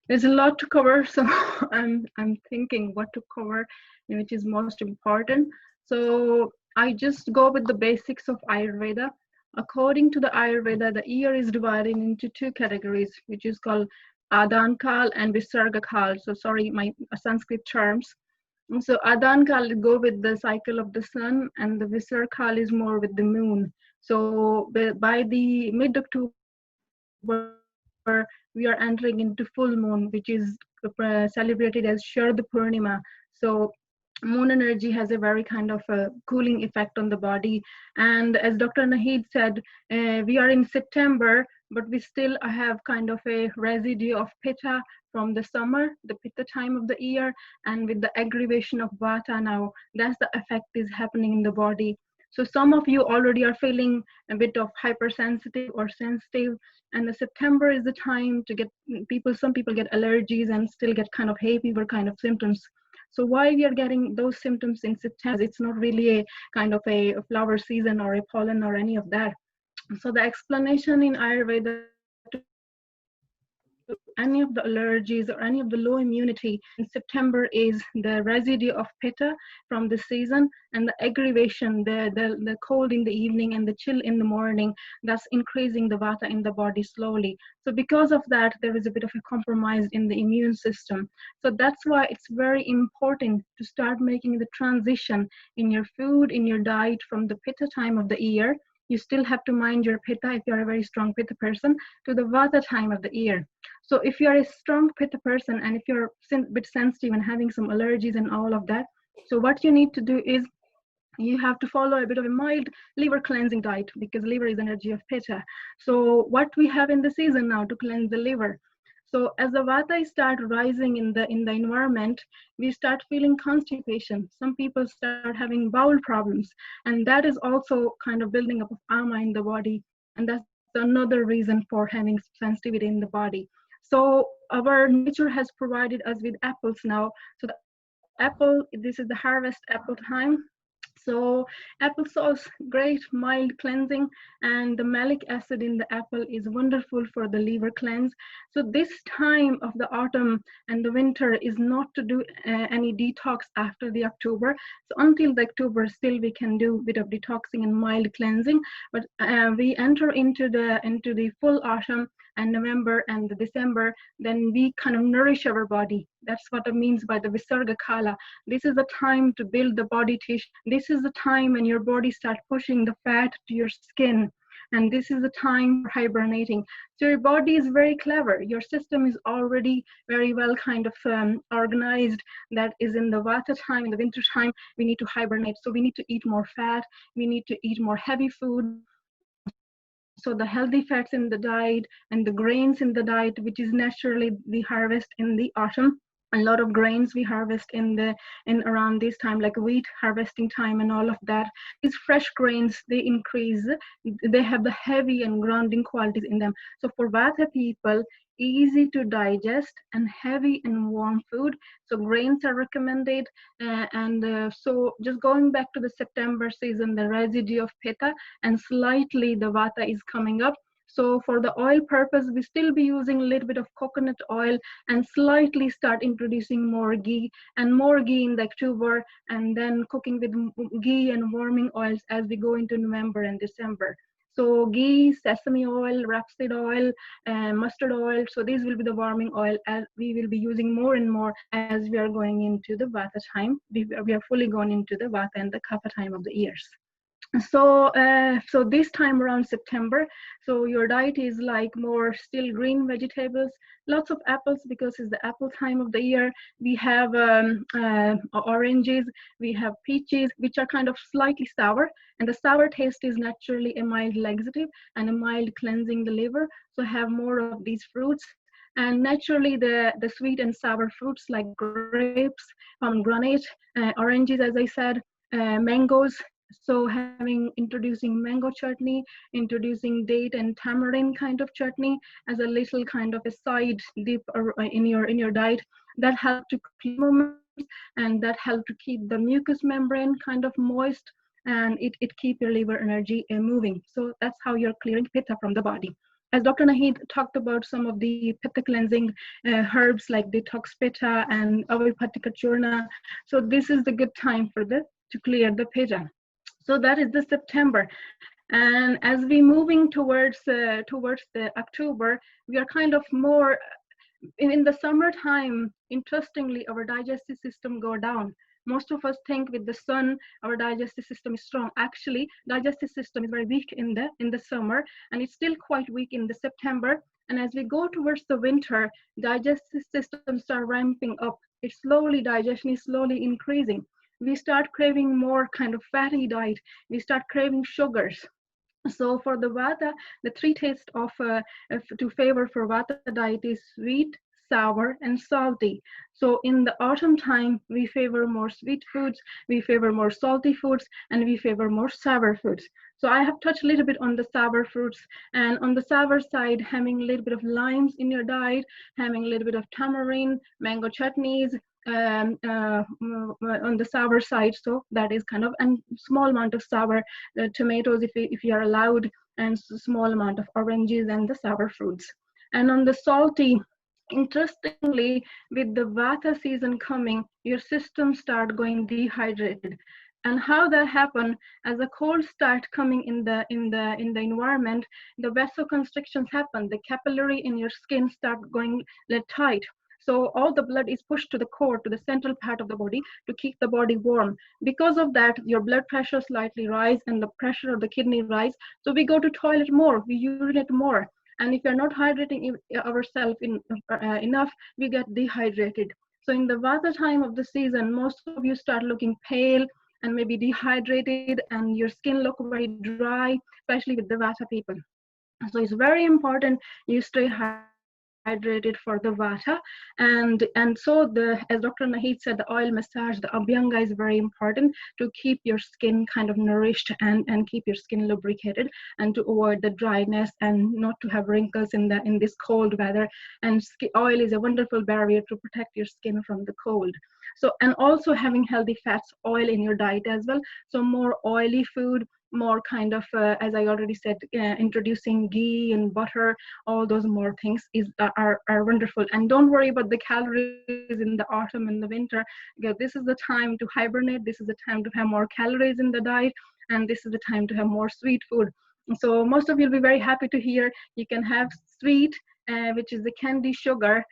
there's a lot to cover, so I'm thinking what to cover, which is most important. So I just go with the basics of Ayurveda. According to the Ayurveda, the year is divided into two categories, which is called Adan Kal and Visarga Kal. So sorry, my Sanskrit terms. And so Adan Kal go with the cycle of the sun, and the Visarga Kal is more with the moon. So by the mid-October, we are entering into full moon, which is celebrated as Sharad Purnima. So moon energy has a very kind of a cooling effect on the body. And as Dr. Naheed said, we are in September, but we still have kind of a residue of Pitta from the summer, the Pitta time of the year, and with the aggravation of Vata now, that's the effect is happening in the body. So some of you already are feeling a bit of hypersensitive or sensitive, and the September is the time to get some people get allergies and still get kind of hay fever kind of symptoms. So why we are getting those symptoms in September? It's not really a kind of a flower season or a pollen or any of that. So the explanation in Ayurveda to any of the allergies or any of the low immunity in September is the residue of Pitta from the season, and the aggravation, the cold in the evening and the chill in the morning, that's increasing the Vata in the body slowly. So because of that, there is a bit of a compromise in the immune system. So that's why it's very important to start making the transition in your food, in your diet from the Pitta time of the year. You still have to mind your Pitta if you're a very strong Pitta person, to the Vata time of the year. So if you're a strong Pitta person and if you're a bit sensitive and having some allergies and all of that, so what you need to do is you have to follow a bit of a mild liver cleansing diet, because liver is energy of Pitta. So what we have in the season now to cleanse the liver. So as the Vata start rising in the environment, we start feeling constipation. Some people start having bowel problems, and that is also kind of building up of ama in the body, and that's another reason for having sensitivity in the body. So our nature has provided us with apples now. So the apple, this is the harvest apple time. So applesauce, great mild cleansing, and the malic acid in the apple is wonderful for the liver cleanse. So this time of the autumn and the winter is not to do any detox after the October. So until the October, still we can do a bit of detoxing and mild cleansing, but we enter into the full autumn and November and the December, then we kind of nourish our body. That's what it means by the Visarga Kala. This is the time to build the body tissue. This is the time when your body starts pushing the fat to your skin. And this is the time for hibernating. So your body is very clever. Your system is already very well kind of organized. That is in the Vata time, in the winter time, we need to hibernate. So we need to eat more fat. We need to eat more heavy food. So the healthy fats in the diet and the grains in the diet, which is naturally we harvest in the autumn. A lot of grains we harvest in around this time, like wheat harvesting time and all of that. These fresh grains, they increase, they have the heavy and grounding qualities in them. So for Vata people, easy to digest and heavy and warm food. So grains are recommended. So just going back to the September season, the residue of Pitta and slightly the Vata is coming up. So for the oil purpose, we still be using a little bit of coconut oil and slightly start introducing more ghee and more ghee in the October, and then cooking with ghee and warming oils as we go into November and December. So ghee, sesame oil, rapeseed oil, mustard oil. So these will be the warming oil as we will be using more and more as we are going into the Vata time. We are fully going into the Vata and the Kapha time of the years. So this time around September, so your diet is like more still green vegetables, lots of apples because it's the apple time of the year. We have oranges, we have peaches, which are kind of slightly sour, and the sour taste is naturally a mild laxative and a mild cleansing the liver. So have more of these fruits. And naturally the sweet and sour fruits like grapes, pomegranate, oranges, as I said, mangoes. So introducing mango chutney, introducing date and tamarind kind of chutney as a little kind of a side dip in your diet, that helps to clean movements and that helps to keep the mucous membrane kind of moist, and it keeps your liver energy moving. So that's how you're clearing Pitta from the body. As Dr. Nahid talked about some of the Pitta cleansing herbs like detox Pitta and Avipatika Churna. So this is the good time for to clear the Pitta. So that is the September, and as we moving towards the October, we are kind of more in the summertime. Interestingly, our digestive system go down. Most of us think with the sun our digestive system is strong. Actually, digestive system is very weak in the summer, and it's still quite weak in the September. And as we go towards the winter, digestive system start ramping up. It's slowly, digestion is slowly increasing. We start craving more kind of fatty diet. We start craving sugars. So for the Vata, the three tastes to favor for Vata diet is sweet, sour, and salty. So in the autumn time, we favor more sweet foods, we favor more salty foods, and we favor more sour foods. So I have touched a little bit on the sour fruits, and on the sour side, having a little bit of limes in your diet, having a little bit of tamarind, mango chutneys, on the sour side. So that is kind of a small amount of sour tomatoes if you are allowed, and small amount of oranges and the sour fruits. And on the salty, interestingly, with the Vata season coming, your system start going dehydrated. And how that happen, as the cold start coming in the environment, the vasoconstrictions happen. The capillary in your skin start going tight. So all the blood is pushed to the core, to the central part of the body, to keep the body warm. Because of that, your blood pressure slightly rise and the pressure of the kidney rise. So we go to toilet more, we urinate more. And if you're not hydrating ourselves enough, we get dehydrated. So in the Vata time of the season, most of you start looking pale and maybe dehydrated, and your skin look very dry, especially with the Vata people. So it's very important you stay hydrated. hydrated for the vata, and so as Dr. Nahid said, the oil massage, the abhyanga is very important to keep your skin kind of nourished and keep your skin lubricated, and to avoid the dryness and not to have wrinkles in this cold weather. And oil is a wonderful barrier to protect your skin from the cold. So, and also having healthy fats, oil in your diet as well. So more oily food, more kind of, as I already said, introducing ghee and butter, all those more things are wonderful. And don't worry about the calories in the autumn and the winter, because this is the time to hibernate, this is the time to have more calories in the diet, and this is the time to have more sweet food. So most of you will be very happy to hear you can have sweet, which is the candy sugar,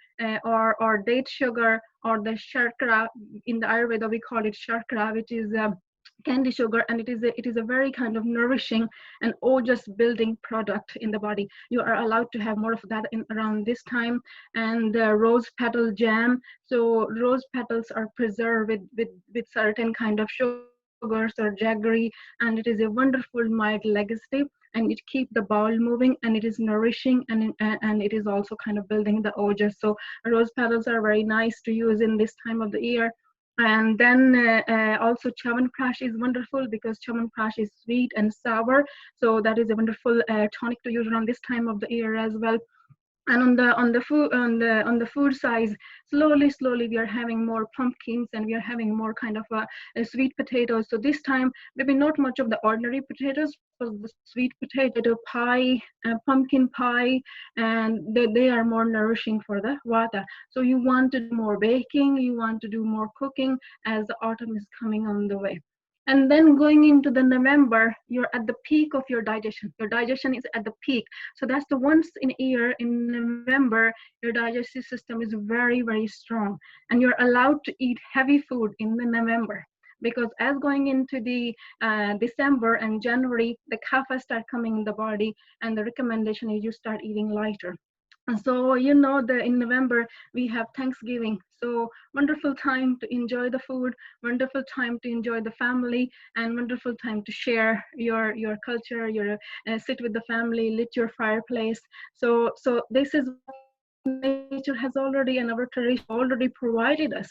or date sugar, or the sharkara. In the Ayurveda we call it sharkara, which is candy sugar, and it is a very kind of nourishing and ojas building product in the body. You are allowed to have more of that in around this time. And rose petal jam. So rose petals are preserved with certain kind of sugars or jaggery, and it is a wonderful mild laxative, and it keeps the bowel moving, and it is nourishing, and it is also kind of building the ojas. So rose petals are very nice to use in this time of the year. And then also Chyawanprash is wonderful, because Chyawanprash is sweet and sour, so that is a wonderful tonic to use around this time of the year as well. And on the food size, slowly we are having more pumpkins, and we are having more kind of sweet potatoes. So this time maybe not much of the ordinary potatoes, but the sweet potato pie, pumpkin pie, and they are more nourishing for the vata. So you want to do more baking, you want to do more cooking as the autumn is coming on the way. And then going into the November, you're at the peak of your digestion. Your digestion is at the peak. So that's the once in a year in November, your digestive system is very, very strong. And you're allowed to eat heavy food in the November. Because as going into the December and January, the kapha start coming in the body, and the recommendation is you start eating lighter. So in November we have Thanksgiving, so wonderful time to enjoy the food, wonderful time to enjoy the family, and wonderful time to share your culture, sit with the family, lit your fireplace. So this is what nature has already, and our tradition already provided us.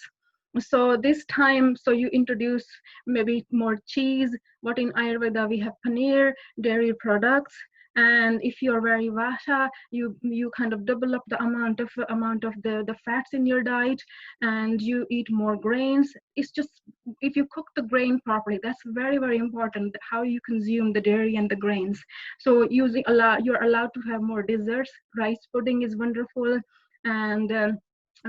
So this time, so you introduce maybe more cheese. What in Ayurveda we have paneer, dairy products. And if you're very vata, you kind of double up the amount of the fats in your diet, and you eat more grains. It's just, if you cook the grain properly, that's very, very important, how you consume the dairy and the grains. So you're allowed to have more desserts. Rice pudding is wonderful. And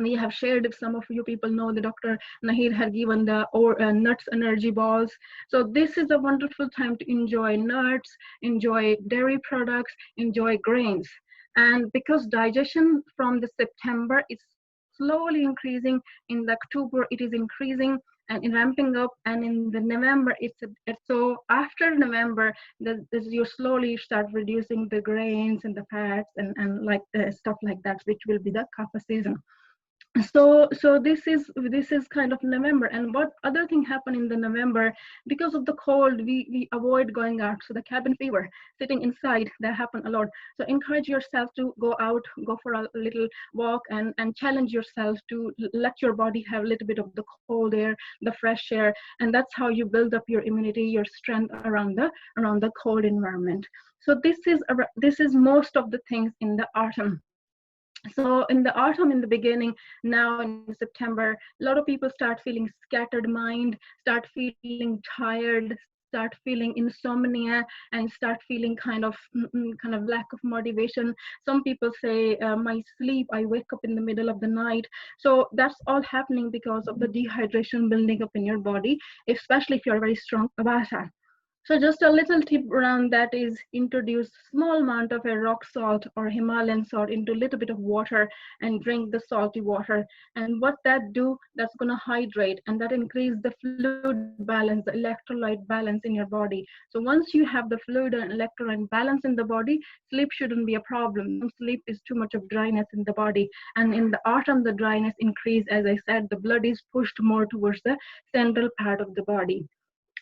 we have shared, if some of you people know, the Dr. Nahid had given the nuts energy balls. So this is a wonderful time to enjoy nuts, enjoy dairy products, enjoy grains. And because digestion from the September is slowly increasing, in the October it is increasing and in ramping up, and in the November so after November you slowly start reducing the grains and the fats and like stuff like that, which will be the kapha season. So this is kind of November. And what other thing happened in the November, because of the cold, we avoid going out. So the cabin fever, sitting inside, that happened a lot. So encourage yourself to go out, go for a little walk, and challenge yourself to let your body have a little bit of the cold air, the fresh air, and that's how you build up your immunity, your strength around the cold environment. So this is most of the things in the autumn. So in the autumn, in the beginning, now in September, a lot of people start feeling scattered mind, start feeling tired, start feeling insomnia, and start feeling kind of lack of motivation. Some people say, my sleep, I wake up in the middle of the night. So that's all happening because of the dehydration building up in your body, especially if you're very strong vata. So just a little tip around that is introduce small amount of a rock salt or Himalayan salt into a little bit of water and drink the salty water. And what that do, that's going to hydrate, and that increase the fluid balance, the electrolyte balance in your body. So once you have the fluid and electrolyte balance in the body, sleep shouldn't be a problem. Sleep is too much of dryness in the body. And in the autumn, the dryness increase, as I said, the blood is pushed more towards the central part of the body.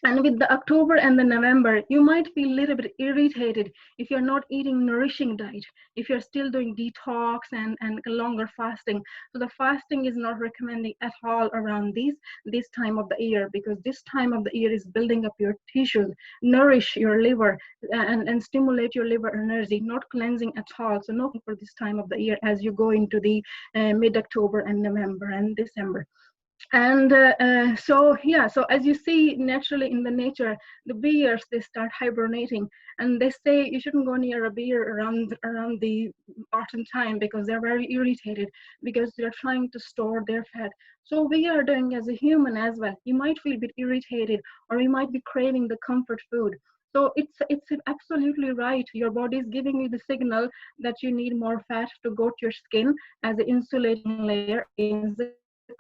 And with the October and the November, you might feel a little bit irritated if you're not eating nourishing diet, if you're still doing detox and longer fasting. So the fasting is not recommended at all around this time of the year, because this time of the year is building up your tissues, nourish your liver, and stimulate your liver energy, not cleansing at all. So no for this time of the year as you go into the mid-October and November and December. And so as you see naturally in the nature, the bears, they start hibernating, and they say you shouldn't go near a bear around the autumn time, because they're very irritated, because they're trying to store their fat. So we are doing as a human as well. You might feel a bit irritated, or you might be craving the comfort food. So it's absolutely right. Your body is giving you the signal that you need more fat to go to your skin as an insulating layer against the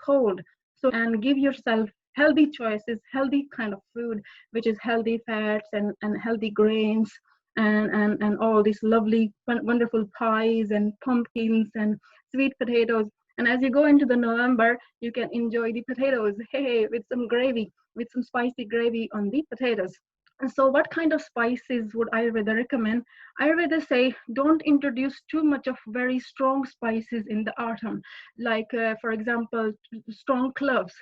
cold. So, and give yourself healthy choices, healthy kind of food, which is healthy fats and healthy grains, and all these lovely, wonderful pies and pumpkins and sweet potatoes. And as you go into the November, you can enjoy the potatoes, hey, with some gravy, with some spicy gravy on the potatoes. And so what kind of spices would Ayurveda recommend? Ayurveda say don't introduce too much of very strong spices in the autumn, like for example, strong cloves,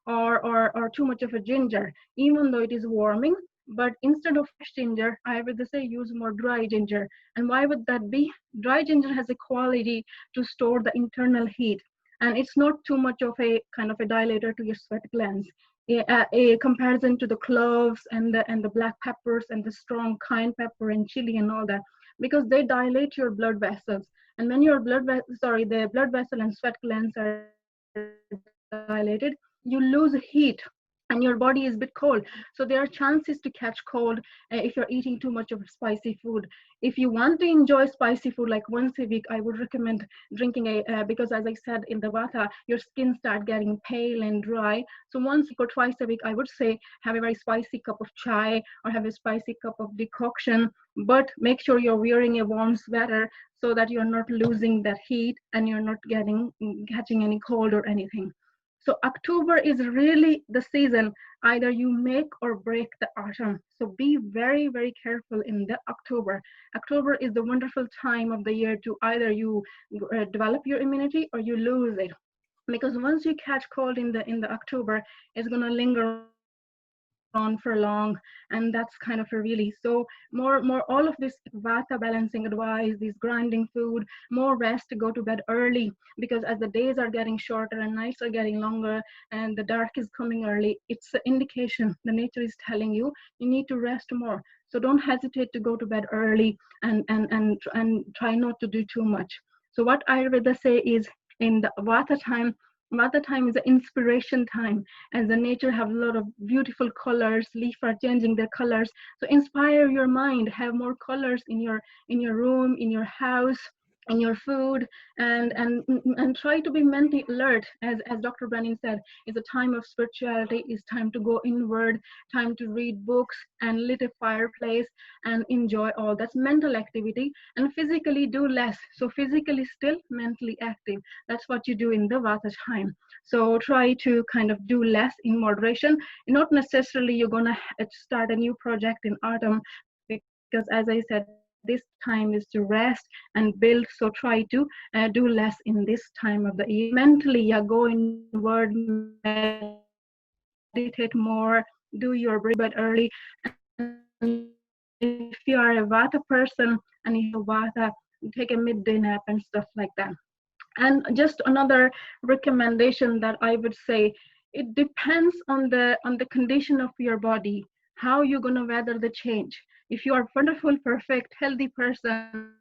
or too much of a ginger, even though it is warming. But instead of fresh ginger, Ayurveda say use more dry ginger. And why would that be? Dry ginger has a quality to store the internal heat, and it's not too much of a kind of a dilator to your sweat glands, a comparison to the cloves and the black peppers and the strong cayenne pepper and chili and all that, because they dilate your blood vessels. And when your the blood vessel and sweat glands are dilated, you lose heat, and your body is a bit cold. So there are chances to catch cold if you're eating too much of spicy food. If you want to enjoy spicy food like once a week, I would recommend drinking because as I said, in the vata, your skin start getting pale and dry. So once or twice a week, I would say have a very spicy cup of chai or have a spicy cup of decoction, but make sure you're wearing a warm sweater so that you're not losing that heat and you're not catching any cold or anything. So October is really the season, either you make or break the autumn. So be very, very careful in the October. October is the wonderful time of the year to either you develop your immunity or you lose it. Because once you catch cold in the October, it's gonna linger on for long, and that's kind of a really. So more all of this vata balancing advice, these grinding food, more rest, to go to bed early, because as the days are getting shorter and nights are getting longer and the dark is coming early, it's an indication the nature is telling you you need to rest more. So don't hesitate to go to bed early, and try not to do too much. So what Ayurveda say is, in the vata time is the inspiration time, as the nature have a lot of beautiful colors, leaf are changing their colors. So inspire your mind, have more colors in your room, in your house, in your food, and try to be mentally alert. As Dr. Brennan said, it's a time of spirituality, it's time to go inward, time to read books and lit a fireplace and enjoy all that's mental activity, and physically do less. So physically still, mentally active, that's what you do in the vata time. So try to kind of do less in moderation. Not necessarily you're going to start a new project in autumn, because as I said, this time is to rest and build. So try to do less in this time of the year. Mentally, yeah, go inward, meditate more, do your breathing early. And if you are a vata person and you have vata, take a midday nap and stuff like that. And just another recommendation that I would say, it depends on the condition of your body, how you're going to weather the change. If you are wonderful, perfect, healthy person,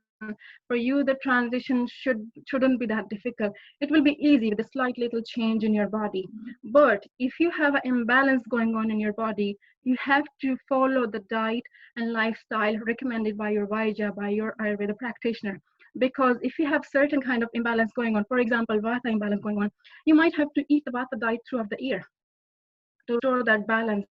for you the transition shouldn't be that difficult. It will be easy with a slight little change in your body. But if you have an imbalance going on in your body, you have to follow the diet and lifestyle recommended by your Vaidya, by your Ayurveda practitioner. Because if you have certain kind of imbalance going on, for example, vata imbalance going on, you might have to eat the vata diet throughout the year to restore that balance.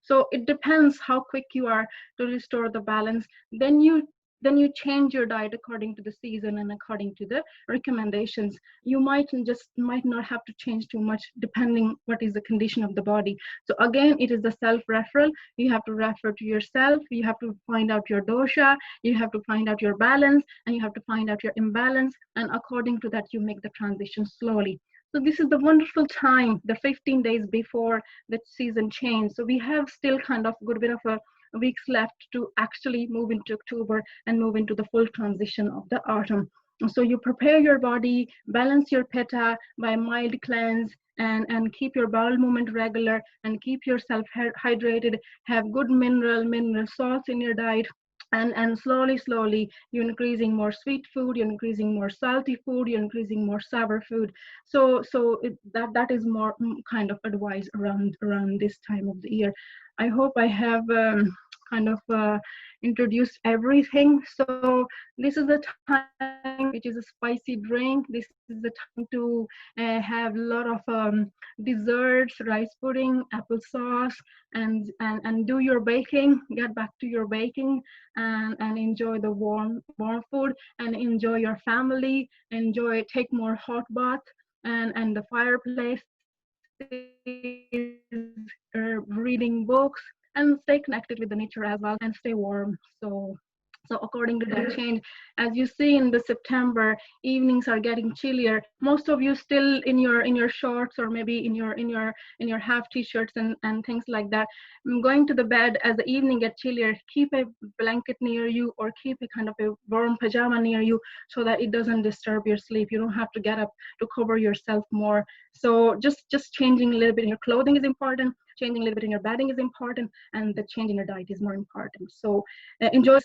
So it depends how quick you are to restore the balance. Then you then you change your diet according to the season and according to the recommendations. You might not have to change too much depending what is the condition of the body. So again, it is the self-referral. You have to refer to yourself. You have to find out your dosha. You have to find out your balance, and you have to find out your imbalance. And according to that, you make the transition slowly. So this is the wonderful time, the 15 days before the season change. So we have still kind of a good bit of a weeks left to actually move into October and move into the full transition of the autumn. So you prepare your body, balance your pitta by mild cleanse, and keep your bowel movement regular, and keep yourself hydrated, have good mineral salts in your diet. And slowly you're increasing more sweet food, you're increasing more salty food, you're increasing more sour food. So that is more kind of advice around this time of the year. I hope I have kind of introduced everything. So this is the time which is a spicy drink. This is the time to have a lot of desserts, rice pudding, applesauce, and do your baking. Get back to your baking and enjoy the warm food, and enjoy your family. Take more hot bath and the fireplace, reading books, and stay connected with the nature as well, and stay warm. So according to that change, as you see in the September, evenings are getting chillier. Most of you still in your shorts, or maybe in your half t-shirts and things like that. Going to the bed as the evening gets chillier, keep a blanket near you, or keep a kind of a warm pajama near you, so that it doesn't disturb your sleep. You don't have to get up to cover yourself more. So just changing a little bit in your clothing is important. Changing a little bit in your bedding is important, and the change in your diet is more important. So enjoy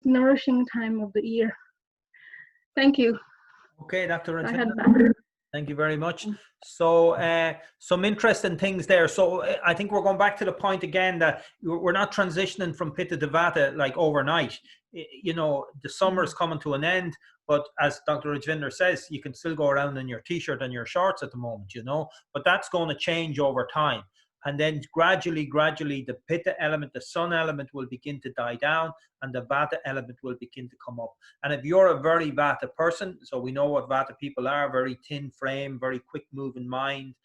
nourishing time of the year. Thank you.
Okay, Dr.
Rajvinder.
Thank you very much. So some interesting things there. So I think we're going back to the point again that we're not transitioning from Pitta to Vata like overnight. You know, the summer is coming to an end, but as Dr. Rajvinder says, you can still go around in your t-shirt and your shorts at the moment, you know, but that's going to change over time. And then gradually, the Pitta element, the sun element will begin to die down, and the Vata element will begin to come up. And if you're a very Vata person, so we know what Vata people are, very thin frame, very quick moving mind,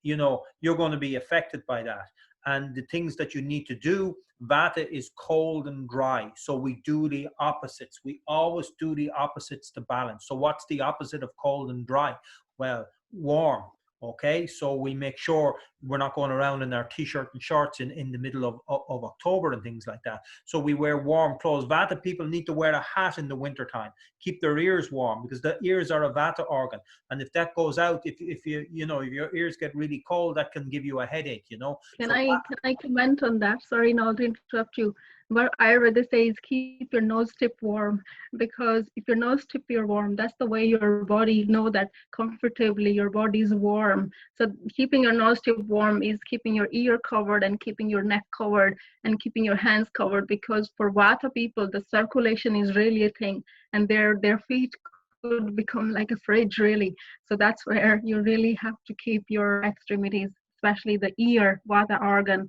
you know, you're going to be affected by that. And the things that you need to do, Vata is cold and dry. So we do the opposites. We always do the opposites to balance. So what's the opposite of cold and dry? Well, warm. Okay, so we make sure we're not going around in our t-shirt and shorts in the middle of October and things like that. So we wear warm clothes. Vata people need to wear a hat in the winter time. Keep their ears warm, because the ears are a Vata organ. And if that goes out, if your ears get really cold, that can give you a headache, you know.
Can I comment on that? Sorry, not to interrupt you. But Ayurveda says keep your nose tip warm, because if your nose tip is warm, that's the way your body know that comfortably your body is warm. So keeping your nose tip warm is keeping your ear covered and keeping your neck covered and keeping your hands covered, because for Vata people, the circulation is really a thing, and their feet could become like a fridge, really. So that's where you really have to keep your extremities, especially the ear, Vata organ,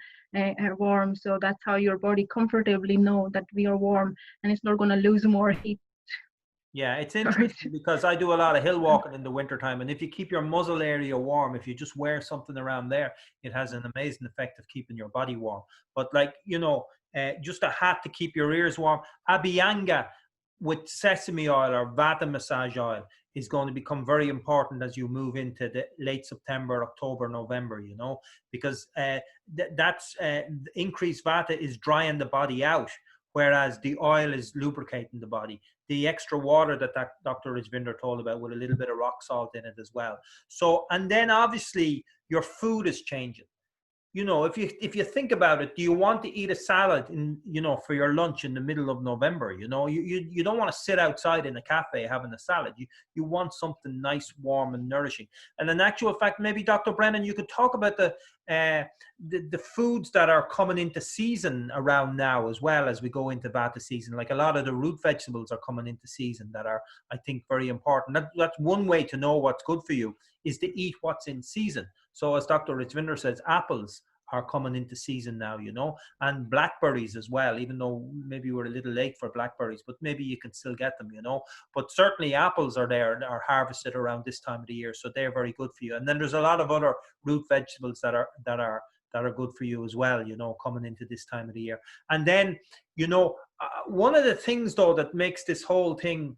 warm. So that's how your body comfortably know that we are warm, and it's not going to lose more heat.
Yeah, it's interesting because I do a lot of hill walking in the wintertime, and if you keep your muzzle area warm, if you just wear something around there, it has an amazing effect of keeping your body warm. But like, you know, just a hat to keep your ears warm. Abhyanga with sesame oil or Vata massage oil is going to become very important as you move into the late September, October, November, you know, because that's increased Vata is drying the body out, whereas the oil is lubricating the body. The extra water that Dr. Rajvinder told about with a little bit of rock salt in it as well. So, and then obviously your food is changing. You know, if you think about it, do you want to eat a salad for your lunch in the middle of November? You know, you don't want to sit outside in a cafe having a salad. You want something nice, warm, and nourishing. And in actual fact, maybe Dr. Brennan, you could talk about the foods that are coming into season around now as well as we go into Vata season. Like a lot of the root vegetables are coming into season that are, I think, very important. That's one way to know what's good for you, is to eat what's in season. So as Dr. Rajvinder says, apples are coming into season now, you know, and blackberries as well, even though maybe we're a little late for blackberries, but maybe you can still get them, you know. But certainly apples are there, are harvested around this time of the year, so they're very good for you. And then there's a lot of other root vegetables that are good for you as well, you know, coming into this time of the year. And then, you know, one of the things though that makes this whole thing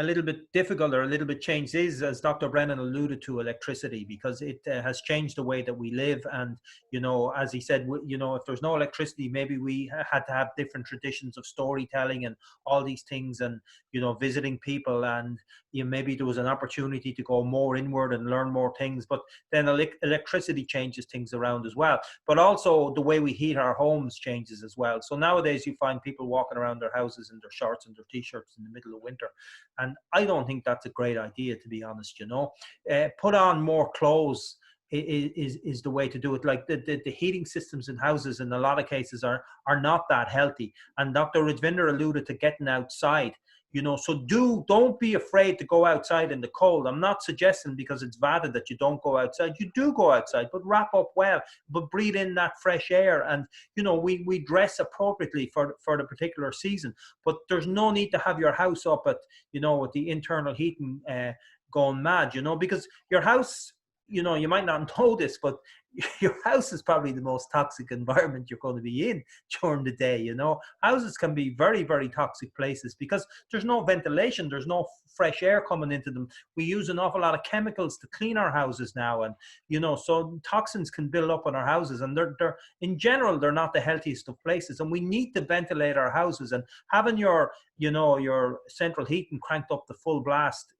a little bit difficult or a little bit changed is, as Dr. Brennan alluded to, electricity, because it has changed the way that we live. And, you know, as he said, you know, if there's no electricity, maybe we had to have different traditions of storytelling and all these things, and, you know, visiting people, and, you know, maybe there was an opportunity to go more inward and learn more things. But then electricity changes things around as well. But also the way we heat our homes changes as well. So nowadays you find people walking around their houses in their shorts and their t-shirts in the middle of winter. And I don't think that's a great idea, to be honest, you know. Put on more clothes is the way to do it. Like the heating systems in houses in a lot of cases are not that healthy. And Dr. Rajvinder alluded to getting outside, you know, so don't be afraid to go outside in the cold. I'm not suggesting because it's Vata that you don't go outside. You do go outside, but wrap up well, but breathe in that fresh air. And, you know, we dress appropriately for the particular season, but there's no need to have your house up at, you know, with the internal heating going mad, you know, because your house, you know, you might not know this, but your house is probably the most toxic environment you're going to be in during the day, you know. Houses can be very, very toxic places because there's no ventilation, there's no fresh air coming into them. We use an awful lot of chemicals to clean our houses now, and, you know, so toxins can build up in our houses, and they're in general, they're not the healthiest of places, and we need to ventilate our houses. And having your, you know, your central heating cranked up to full blast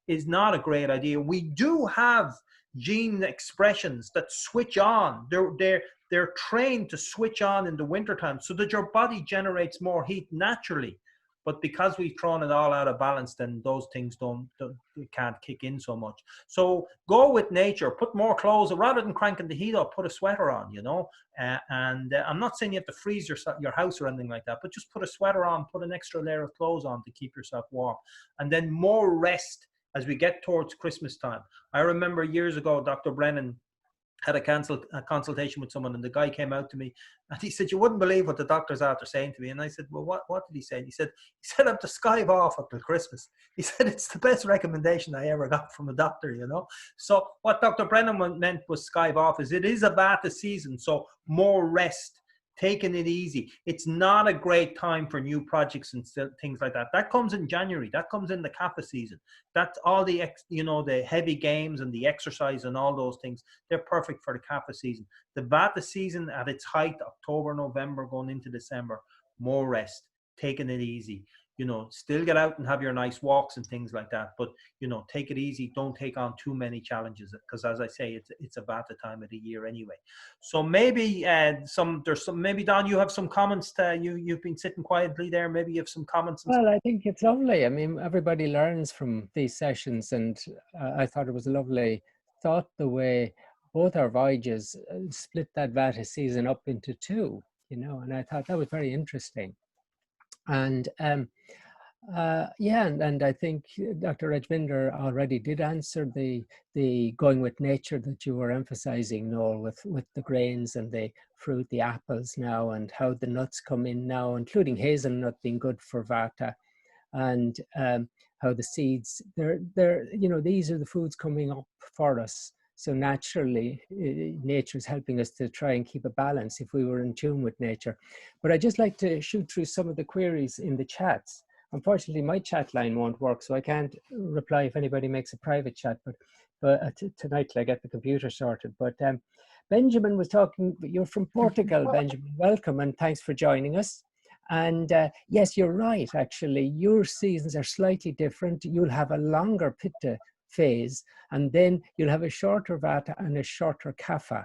is not a great idea. We do have gene expressions that switch on. They're trained to switch on in the wintertime so that your body generates more heat naturally. But because we've thrown it all out of balance, then those things can't kick in so much. So go with nature, put more clothes, rather than cranking the heat up, put a sweater on, you know. And I'm not saying you have to freeze your house or anything like that, but just put a sweater on, put an extra layer of clothes on to keep yourself warm. And then more rest as we get towards Christmas time. I remember years ago, Dr. Brennan had a consultation with someone, and the guy came out to me and he said, "You wouldn't believe what the doctor's after saying to me." And I said, "Well, what did he say?" And he said, "I'm to skive off up till Christmas." He said, "It's the best recommendation I ever got from a doctor, you know." So what Dr. Brennan meant was skive off is it is a Vata season, so more rest, taking it easy. It's not a great time for new projects and things like that. That comes in January. That comes in the Kapha season. That's all the, you know, the heavy games and the exercise and all those things. They're perfect for the Kapha season. The Vata season at its height, October, November, going into December, more rest, taking it easy. You know, still get out and have your nice walks and things like that, but, you know, take it easy. Don't take on too many challenges, because, as I say, it's a Vata time of the year anyway. So maybe maybe Don, you have some comments. You've been sitting quietly there. Maybe you have some comments.
Well, I think it's lovely. I mean, everybody learns from these sessions, and I thought it was a lovely thought the way both our voyages split that Vata season up into two, you know, and I thought that was very interesting. And yeah, and I think Dr. Rajvinder already did answer the going with nature that you were emphasizing, Noel, with the grains and the fruit, the apples now, and how the nuts come in now, including hazelnut being good for Vata, and how the seeds, they're you know, these are the foods coming up for us. So naturally, nature is helping us to try and keep a balance if we were in tune with nature. But I'd just like to shoot through some of the queries in the chats. Unfortunately, my chat line won't work, so I can't reply if anybody makes a private chat, but tonight till I get the computer sorted. But Benjamin was talking, you're from Portugal, Benjamin. Welcome, and thanks for joining us. And yes, you're right, actually. Your seasons are slightly different. You'll have a longer Pitta phase, and then you'll have a shorter Vata and a shorter Kapha.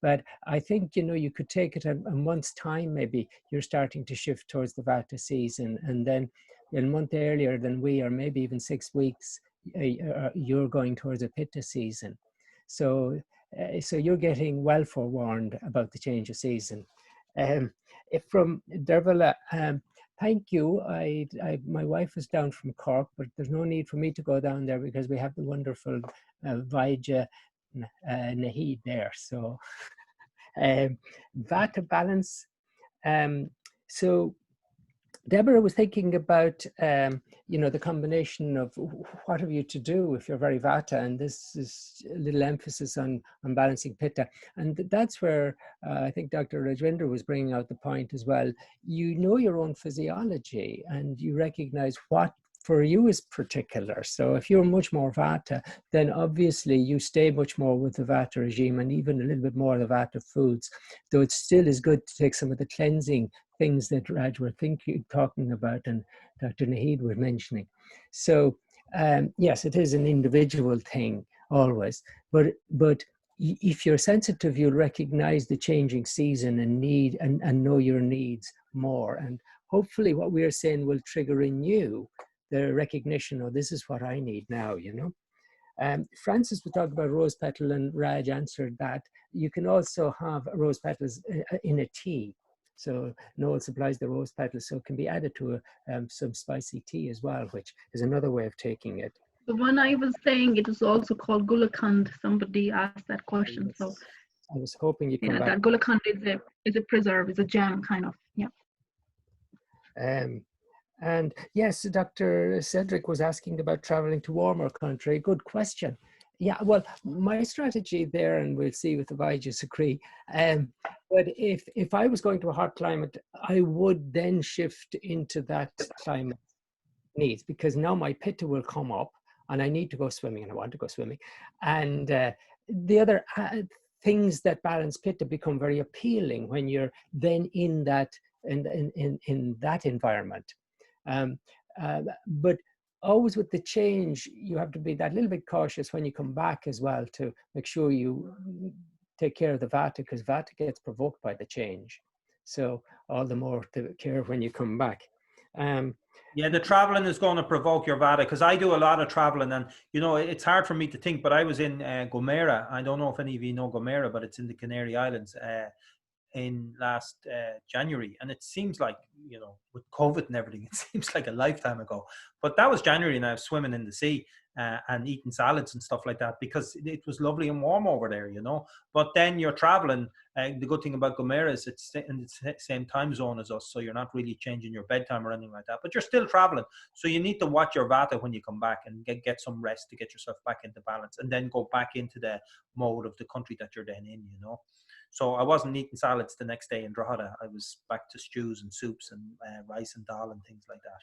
But I think, you know, you could take it a month's time, maybe you're starting to shift towards the Vata season, and then a month earlier than we, or maybe even 6 weeks, you're going towards a Pitta season. So you're getting well forewarned about the change of season. From Dervala, thank you. My wife is down from Cork, but there's no need for me to go down there because we have the wonderful Vaija Nahid there. So Vata balance. So Deborah was thinking about, you know, the combination of what have you to do if you're very Vata, and this is a little emphasis on balancing Pitta. And that's where I think Dr. Rajvinder was bringing out the point as well. You know your own physiology and you recognize what for you is particular. So if you're much more Vata, then obviously you stay much more with the Vata regime and even a little bit more of the Vata foods, though it still is good to take some of the cleansing things that Raj were talking about and Dr. Naheed was mentioning. So yes, it is an individual thing always, but if you're sensitive, you'll recognize the changing season and need and know your needs more. And hopefully what we're saying will trigger in you the recognition, oh, this is what I need now, you know. Francis was talking about rose petal and Raj answered that. You can also have rose petals in a tea. So Noel supplies the rose petals, so it can be added to some spicy tea as well, which is another way of taking it.
The one I was saying, it is also called gulakand. Somebody asked that question. So
I was hoping you'd come back.
that gulakand is a preserve, is a jam kind of, yeah.
And yes, Dr. Cedric was asking about traveling to warmer country. Good question. Yeah, well, my strategy there, and we'll see with the Vajas agree, but if I was going to a hot climate, I would then shift into that climate needs, because now my Pitta will come up and I need to go swimming and I want to go swimming. And the other things that balance Pitta become very appealing when you're then in that, in that environment. But always with the change, you have to be that little bit cautious when you come back as well to make sure you take care of the Vata, because Vata gets provoked by the change. So all the more to care when you come back.
Yeah, the traveling is going to provoke your Vata, because I do a lot of traveling, and you know it's hard for me to think. But I was in Gomera. I don't know if any of you know Gomera, but it's in the Canary Islands in last January, and it seems like, you know, with COVID and everything, it seems like a lifetime ago. But that was January, and I was swimming in the sea and eating salads and stuff like that, because it was lovely and warm over there, you know. But then you're traveling. The good thing about Gomera is it's in the same time zone as us, so you're not really changing your bedtime or anything like that, but you're still traveling. So you need to watch your Vata when you come back and get some rest to get yourself back into balance, and then go back into the mode of the country that you're then in, you know. So I wasn't eating salads the next day in Drogheda. I was back to stews and soups and rice and dal and things like that.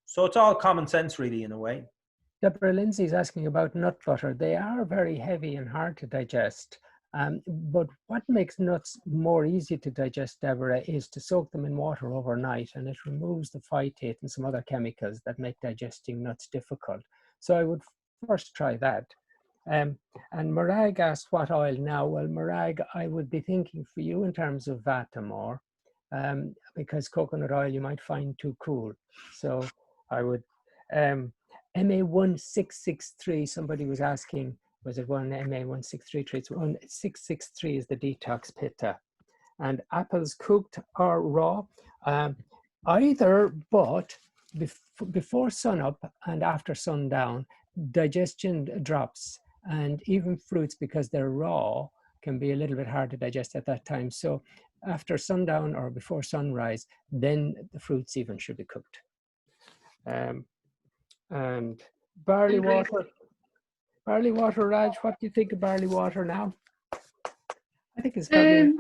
So it's all common sense, really, in a way.
Deborah Lindsay's asking about nut butter. They are very heavy and hard to digest. But what makes nuts more easy to digest, Deborah, is to soak them in water overnight, and it removes the phytate and some other chemicals that make digesting nuts difficult. So I would first try that. And Marag asked what oil now. Well, Marag, I would be thinking for you in terms of Vata more, because coconut oil you might find too cool. So I would, MA1663, somebody was asking, was it one MA1633? It's 1663 is the detox Pitta. And apples cooked or raw, either, but before sunup and after sundown, digestion drops. And even fruits, because they're raw, can be a little bit hard to digest at that time. So after sundown or before sunrise, then the fruits even should be cooked. And barley water. Barley water, Raj, what do you think of barley water now? I think it's probably,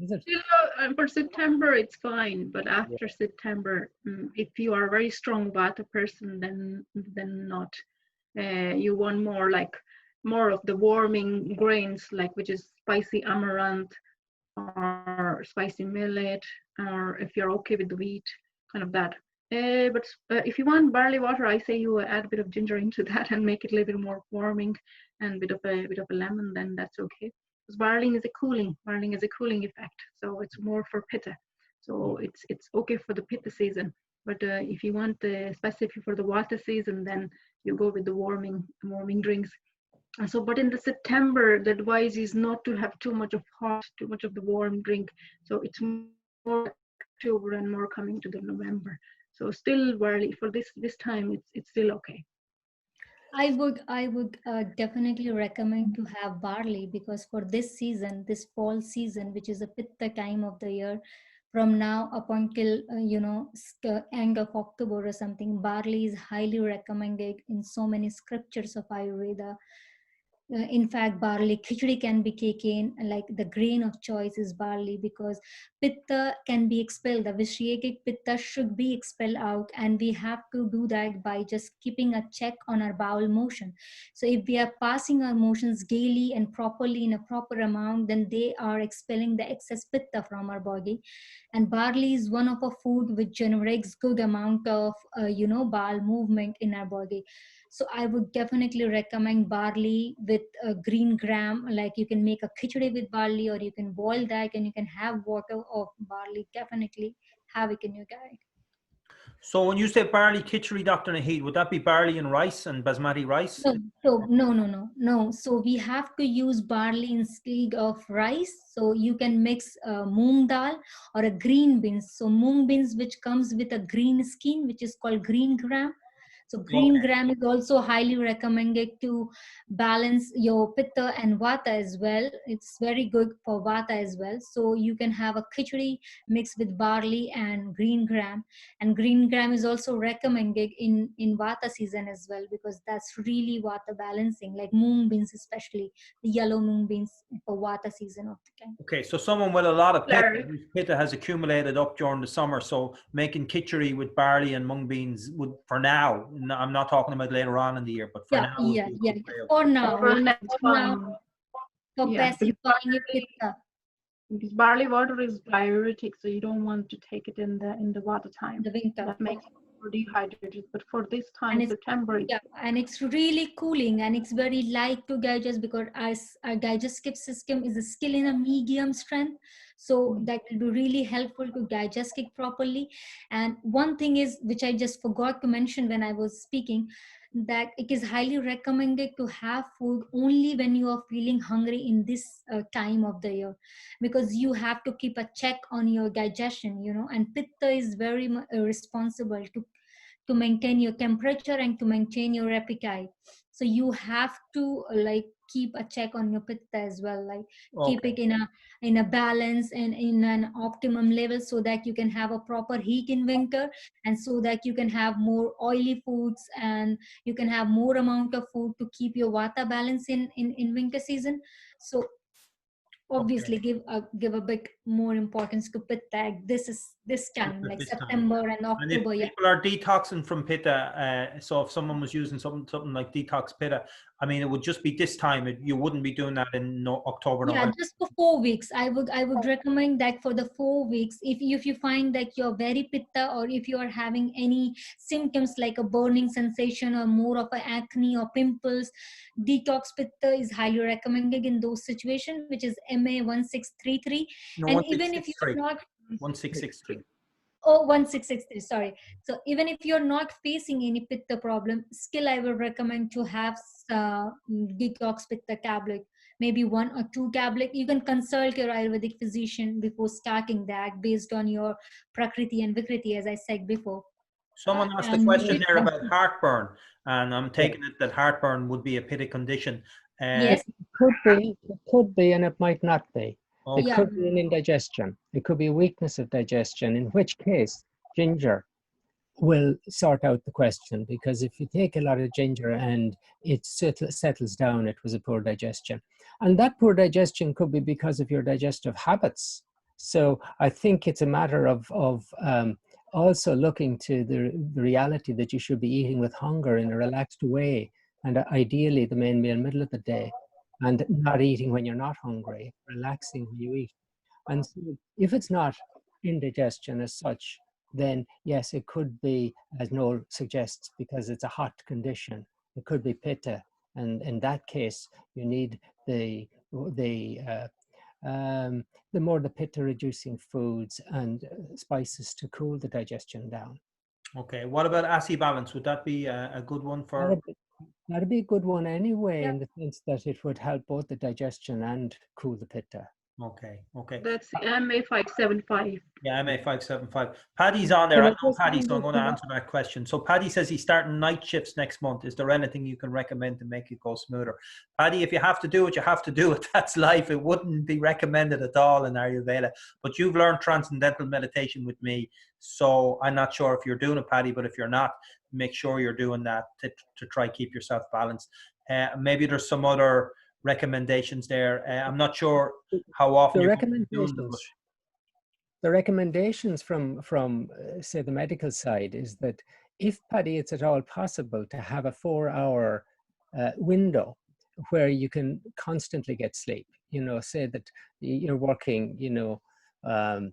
is it?
You know, for September, it's fine. But after September, if you are a very strong Vata person, then not. You want more of the warming grains, like which is spicy amaranth or spicy millet, or if you're okay with the wheat, kind of that. But if you want barley water, I say you add a bit of ginger into that and make it a little bit more warming, and a bit of a lemon. Then that's okay. Because barley is a cooling effect, so it's more for Pitta. So it's okay for the Pitta season. But if you want specific for the Vata season, then you go with the warming drinks. And so, but in the September, the advice is not to have too much of hot, too much of the warm drink. So it's more October and more coming to the November. So still barley for this time, it's still okay.
I would definitely recommend to have barley, because for this season, this fall season, which is a pitta time of the year, from now up until end of October or something, barley is highly recommended in so many scriptures of Ayurveda. In fact, barley khichdi can be taken, like the grain of choice is barley, because pitta can be expelled. The vitiated pitta should be expelled out, and we have to do that by just keeping a check on our bowel motion. So if we are passing our motions daily and properly in a proper amount, then they are expelling the excess pitta from our body. And barley is one of a food which generates good amount of bowel movement in our body. So I would definitely recommend barley with green gram. Like you can make a khichdi with barley, or you can boil that and you can have water of barley. Definitely have it in your diet.
So when you say barley khichdi, Dr. Naheed, would that be barley and rice and basmati rice?
No. So we have to use barley instead of rice. So you can mix moong dal or a green beans. So moong beans, which comes with a green skin, which is called green gram. So green
Okay.
gram is also highly recommended to balance your pitta and vata as well. It's very good for vata as well. So you can have a khichdi mixed with barley and green gram. And green gram is also recommended in vata season as well, because that's really vata balancing, like moong beans, especially the yellow moong beans for vata season of the time.
Okay, so someone with a lot of pitta,
Claire.
whose pitta has accumulated up during the summer, so making khichdi with barley and mung beans would, for now, I'm not talking about later on in the year, but for now would be a good way of.
For now,
Overall, it's
for now,
fine.
for
Yeah,
pacifying your pitta.
because barley water is diuretic, so you don't want to take it in the water time.
The winter.
That makes you more dehydrated. But for this time,
And it's,
September,
yeah, and it's really cooling, and it's very light to digest, because our digestive system is still in a medium strength. So that will be really helpful to digest it properly. And one thing is, which I just forgot to mention when I was speaking, that it is highly recommended to have food only when you are feeling hungry in this time of the year, because you have to keep a check on your digestion, and pitta is very responsible to maintain your temperature and to maintain your appetite. So you have to like keep a check on your pitta as well, like keep
Okay.
it in a balance and in an optimum level, so that you can have a proper heat in winter, and so that you can have more oily foods, and you can have more amount of food to keep your vata balance in winter season. So
Okay.
obviously give a bit more importance to pitta at this time,
At
like
this time.
September and
And if
October. Yeah.
people are detoxing from pitta, so if someone was using something like detox pitta, I mean, it would just be this time. You wouldn't be doing that in October,
Yeah,
November.
just for 4 weeks. I would recommend that for the 4 weeks. If you find that you're very pitta, or if you are having any symptoms like a burning sensation or more of a acne or pimples, detox pitta is highly recommended in those situations, which is MA 1633.
No,
And even if you're
1663.
not
1663.
Oh, 1663, sorry. So even if you're not facing any pitta problem, still I will recommend to have detox pitta tablet, maybe 1 or 2 tablet. You can consult your Ayurvedic physician before starting that, based on your Prakriti and Vikriti, as I said before.
Someone asked a
And
question there about heartburn, and I'm
Yeah.
taking it that heartburn would be a pitta condition.
yes,
It could be, and it might not be. It
Okay.
yeah,
could be an indigestion. It could be a weakness of digestion, in which case ginger will sort out the question, because if you take a lot of ginger and it settles down, it was a poor digestion. And that poor digestion could be because of your digestive habits. So I think it's a matter of also looking to the reality that you should be eating with hunger in a relaxed way, and ideally the main meal middle of the day, and not eating when you're not hungry, relaxing when you eat. And so if it's not indigestion as such, then yes, it could be, as Noel suggests, because it's a hot condition. It could be pitta, and in that case, you need the more the pitta reducing foods and spices to cool the digestion down.
Okay. What about acid balance? Would that be a good one for?
That'd be a good one anyway,
yeah.
in the sense that it would help both the digestion and cool the pitta.
Okay. Okay.
That's MA575.
Yeah, MA575. Paddy's on there.
Can
I
I
know
just
Paddy, so I'm
can
going to
I-
answer that question. So Paddy says he's starting night shifts next month. Is there anything you can recommend to make it go smoother? Paddy, if you have to do it, you have to do it. That's life. It wouldn't be recommended at all in Ayurveda. But you've learned transcendental meditation with me. So I'm not sure if you're doing it, Paddy, but if you're not, make sure you're doing that to try keep yourself balanced. Maybe there's some other recommendations there. I'm not sure how often
the
you're going to be doing them, but
the recommendations from say the medical side is that if, Paddy, it's at all possible to have a 4-hour window where you can constantly get sleep. You know, say that you're working, you know, um,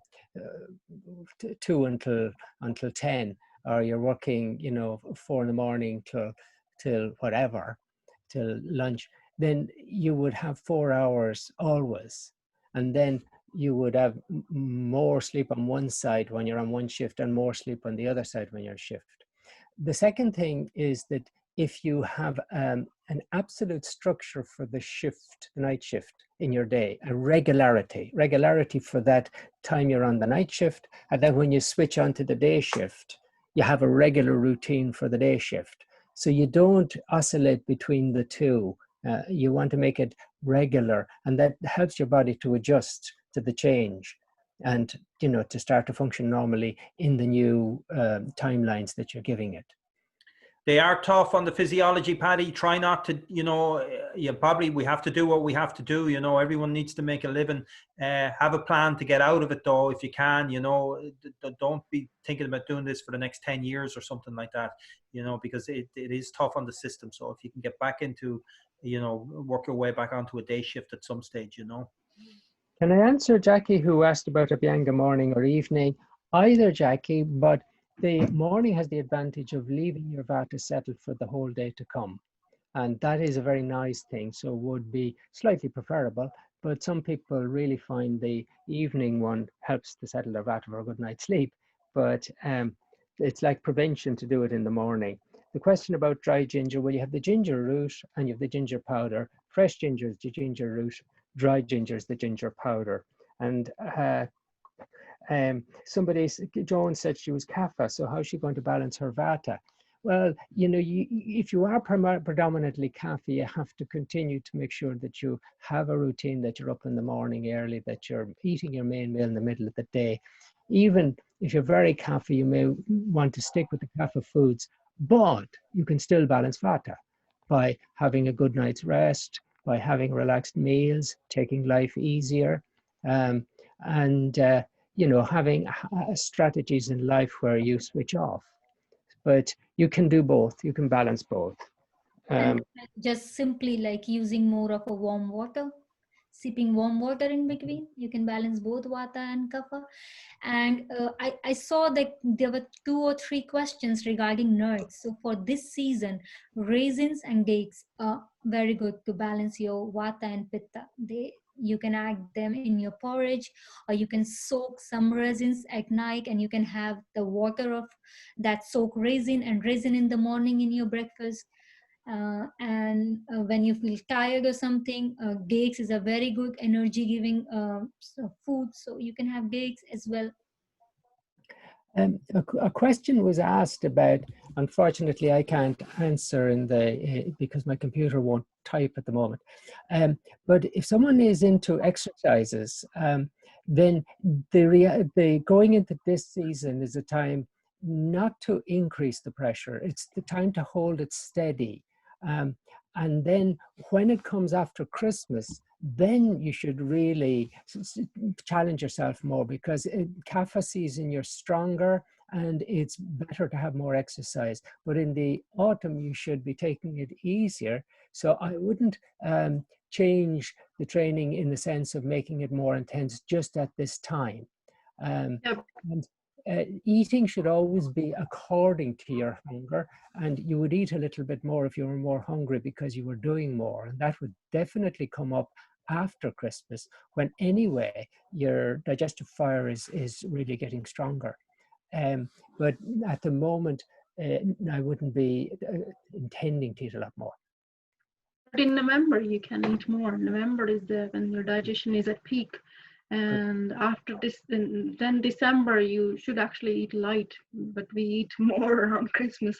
2 until 10, or you're working, you know, 4 in the morning till whatever, till lunch. Then you would have 4 hours always, and then you would have more sleep on one side when you're on one shift and more sleep on the other side when you're shift. The second thing is that if you have an absolute structure for the shift, the night shift in your day, a regularity for that time you're on the night shift, and then when you switch on to the day shift, you have a regular routine for the day shift. So you don't oscillate between the two. You want to make it regular, and that helps your body to adjust to the change and, you know, to start to function normally in the new timelines that you're giving it.
they are tough on the physiology, Paddy. Try not to, you know, we have to do what we have to do. You know, everyone needs to make a living. Have a plan to get out of it, though, if you can. You know, don't be thinking about doing this for the next 10 years or something like that, you know, because it is tough on the system. So if you can get back into, you know, work your way back onto a day shift at some stage, you know.
Can I answer Jackie, who asked about Abhyanga morning or evening? Either, Jackie, but the morning has the advantage of leaving your vata settled for the whole day to come. And that is a very nice thing, so would be slightly preferable. But some people really find the evening one helps to settle their vata for a good night's sleep. But it's like prevention to do it in the morning. The question about dry ginger, well, you have the ginger root and you have the ginger powder. Fresh ginger is the ginger root, dry ginger is the ginger powder. And Joan said she was kapha, so how's she going to balance her vata? Well, you know, if you are predominantly kapha, you have to continue to make sure that you have a routine, that you're up in the morning early, that you're eating your main meal in the middle of the day. Even if you're very kapha, you may want to stick with the kapha foods, but you can still balance vata by having a good night's rest, by having relaxed meals, taking life easier, and you know, having strategies in life where you switch off. But you can do both. You can balance both.
And just simply like using more of a warm water, sipping warm water in between, you can balance both vata and kapha. And I saw that there were 2 or 3 questions regarding nuts. So for this season, raisins and dates are very good to balance your vata and pitta. You can add them in your porridge, or you can soak some raisins at night and you can have the water of that soak raisin and raisin in the morning in your breakfast. And when you feel tired or something, dates is a very good energy giving food, so you can have dates as well.
A question was asked about, unfortunately I can't answer in the because my computer won't type at the moment, but if someone is into exercises, then the going into this season is a time not to increase the pressure. It's the time to hold it steady, and then when it comes after Christmas, then you should really challenge yourself more, because kapha season you're stronger and it's better to have more exercise. But in the autumn you should be taking it easier. So I wouldn't change the training in the sense of making it more intense just at this time.
Yep.
And eating should always be according to your hunger, and you would eat a little bit more if you were more hungry because you were doing more, and that would definitely come up after Christmas, when anyway your digestive fire is really getting stronger. But at the moment, I wouldn't be intending to eat a lot more.
But in November, you can eat more. November is when your digestion is at peak. And after this, then December, you should actually eat light, but we eat more around Christmas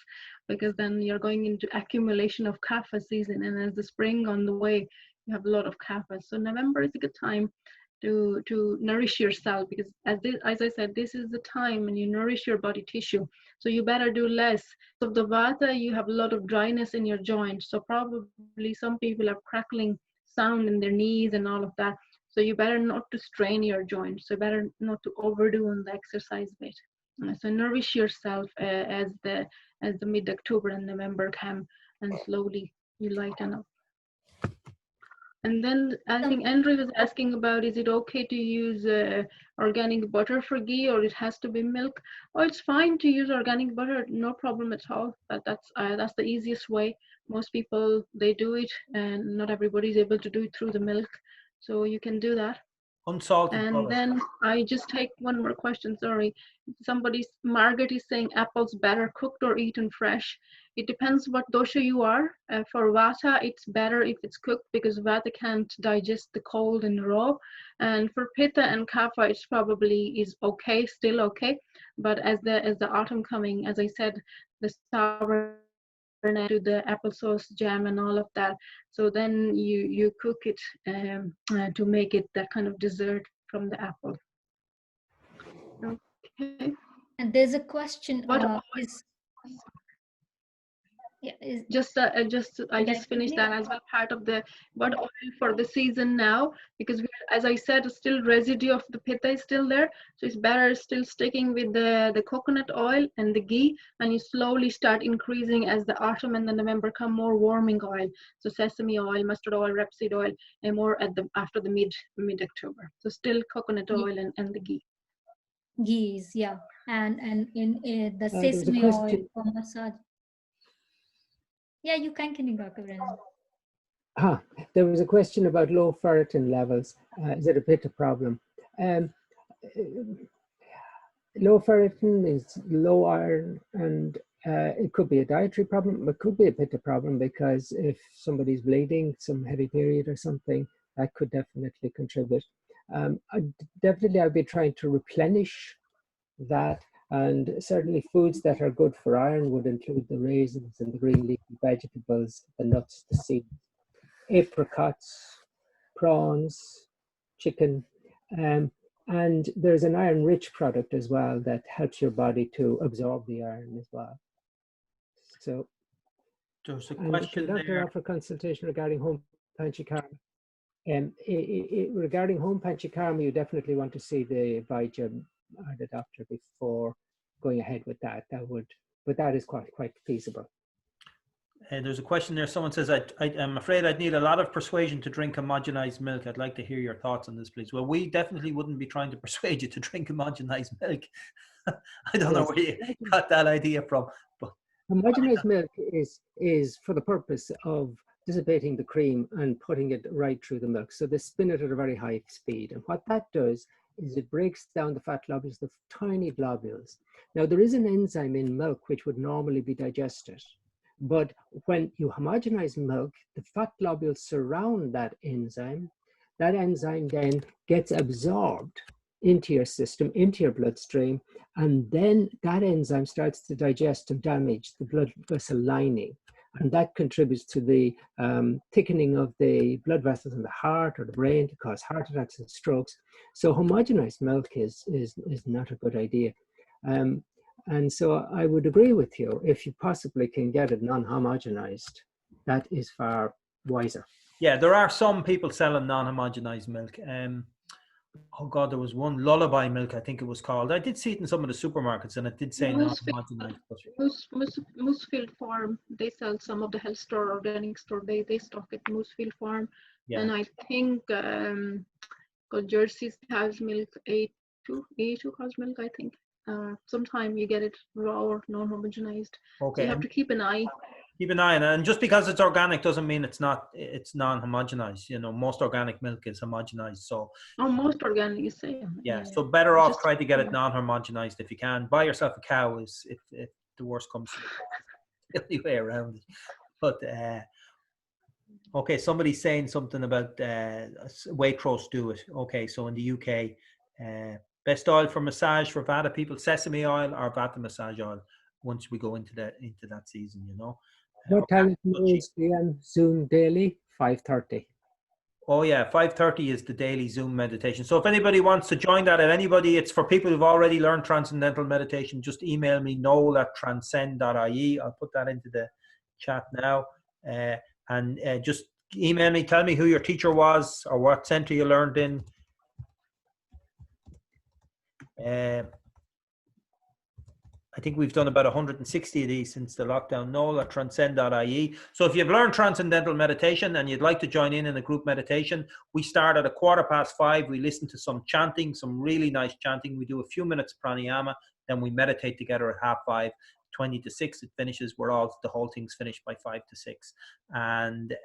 because then you're going into accumulation of kapha season. And as the spring on the way, you have a lot of kapha. So November is a good time to nourish yourself, because as I said, this is the time when you nourish your body tissue. So you better do less. So the vata, you have a lot of dryness in your joints. So probably some people have crackling sound in their knees and all of that. So you better not to strain your joints. So better not to overdo on the exercise bit. So nourish yourself as the mid-October and November come, and slowly you lighten up. And then I think Andrew was asking about, is it okay to use organic butter for ghee, or it has to be milk? Oh, it's fine to use organic butter, no problem at all. That's the easiest way. Most people, they do it, and not everybody is able to do it through the milk. So you can do that.
Unsalted
And
butter.
then I just take one more question, sorry. Margaret is saying apples better cooked or eaten fresh. It depends what dosha you are. For vata, it's better if it's cooked because vata can't digest the cold and raw. And for pitta and kapha, it's probably is okay, still okay. But as the autumn coming, as I said, the sour to the applesauce jam and all of that, so then you cook it to make it that kind of dessert from the apple. Okay.
And there's a question. I
just finished that as well, part of the what oil for the season now, because as I said, still residue of the pitta is still there, so it's better still sticking with the coconut oil and the ghee, and you slowly start increasing as the autumn and the November come, more warming oil, so sesame oil, mustard oil, rapeseed oil, and more after the mid-October. So still coconut oil and the ghee.
Ghees, yeah, and in the sesame oil for massage. Yeah, you can go, Brennan.
There was a question about low ferritin levels. Is it a pitta problem? Low ferritin is low iron, and it could be a dietary problem. It could be a pitta problem, because if somebody's bleeding, some heavy period or something, that could definitely contribute. I'll be trying to replenish that. And certainly foods that are good for iron would include the raisins and the green leafy vegetables, the nuts, the seeds, apricots, prawns, chicken. And there's an iron-rich product as well that helps your body to absorb the iron as well. So
there's a question there.
Offer consultation regarding home Panchakarma. Regarding home Panchakarma, you definitely want to see the Vaidya or the doctor before going ahead with that. But that is quite feasible.
There's a question there. Someone says, I'm afraid I'd need a lot of persuasion to drink homogenized milk. I'd like to hear your thoughts on this, please. Well, we definitely wouldn't be trying to persuade you to drink homogenized milk. I don't know where you got that idea from. But
homogenized milk is for the purpose of dissipating the cream and putting it right through the milk. So they spin it at a very high speed. And what that does is it breaks down the fat globules, the tiny globules. Now, there is an enzyme in milk which would normally be digested. But when you homogenize milk, the fat globules surround that enzyme. That enzyme then gets absorbed into your system, into your bloodstream, and then that enzyme starts to digest and damage the blood vessel lining. And that contributes to the thickening of the blood vessels in the heart or the brain to cause heart attacks and strokes. So homogenized milk is not a good idea. And so I would agree with you. If you possibly can get it non-homogenized, that is far wiser.
Yeah, there are some people selling non-homogenized milk. Oh God, there was one Lullaby milk, I think it was called. I did see it in some of the supermarkets, and it did say non-homogenized.
Moosefield Farm, they sell some of the health store, organic store. They stock it, Moosefield Farm. Yeah. And I think Jersey's cow's milk, A2 cow's milk, I think. Sometime you get it raw or non-homogenized. Okay. So you have to keep an eye.
Keep an eye on it, and just because it's organic doesn't mean it's non-homogenized. You know, most organic milk is homogenized. So
most organic, you say.
Yeah, so better off try to get it non-homogenized if you can. Buy yourself a cow if the worst comes to the only way around it. But Okay, somebody's saying something about Waitrose do it. Okay, so in the UK, best oil for massage for Vata people, sesame oil or Vata massage oil. Once we go into that season, you know.
What time is
so cheap.
PM Zoom daily? 5:30.
Oh yeah, 5:30 is the daily Zoom meditation. So if anybody wants to join that, it's for people who've already learned transcendental meditation. Just email me, noel@transcend.ie. I'll put that into the chat now. And just email me, tell me who your teacher was or what center you learned in. I think we've done about 160 of these since the lockdown. Noel@transcend.ie. So if you've learned transcendental meditation and you'd like to join in a group meditation, we start at 5:15. We listen to some chanting, some really nice chanting. We do a few minutes pranayama, then we meditate together at 5:30. 20 to 6 it finishes. The whole thing's finished by 5 to 6. And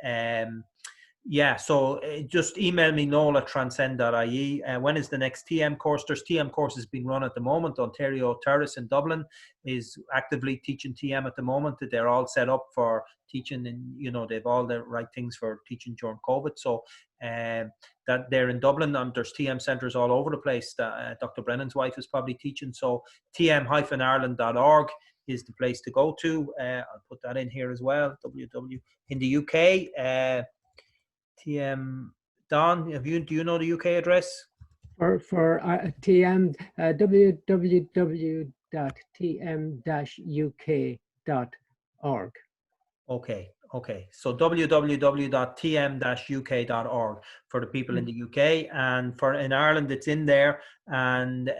yeah, so just email me, noel@transcend.ie. When is the next TM course? There's TM courses being run at the moment. Ontario Terrace in Dublin is actively teaching TM at the moment. They're all set up for teaching, and you know they've all the right things for teaching during COVID. So that they're in Dublin, and there's TM centres all over the place. Dr. Brennan's wife is probably teaching. So tm-ireland.org is the place to go to. I'll put that in here as well. In the UK. TM Don, do you know the UK address?
For TM, www.tm-uk.org.
Okay. So www.tm-uk.org for the people in the UK, and in Ireland it's in there. And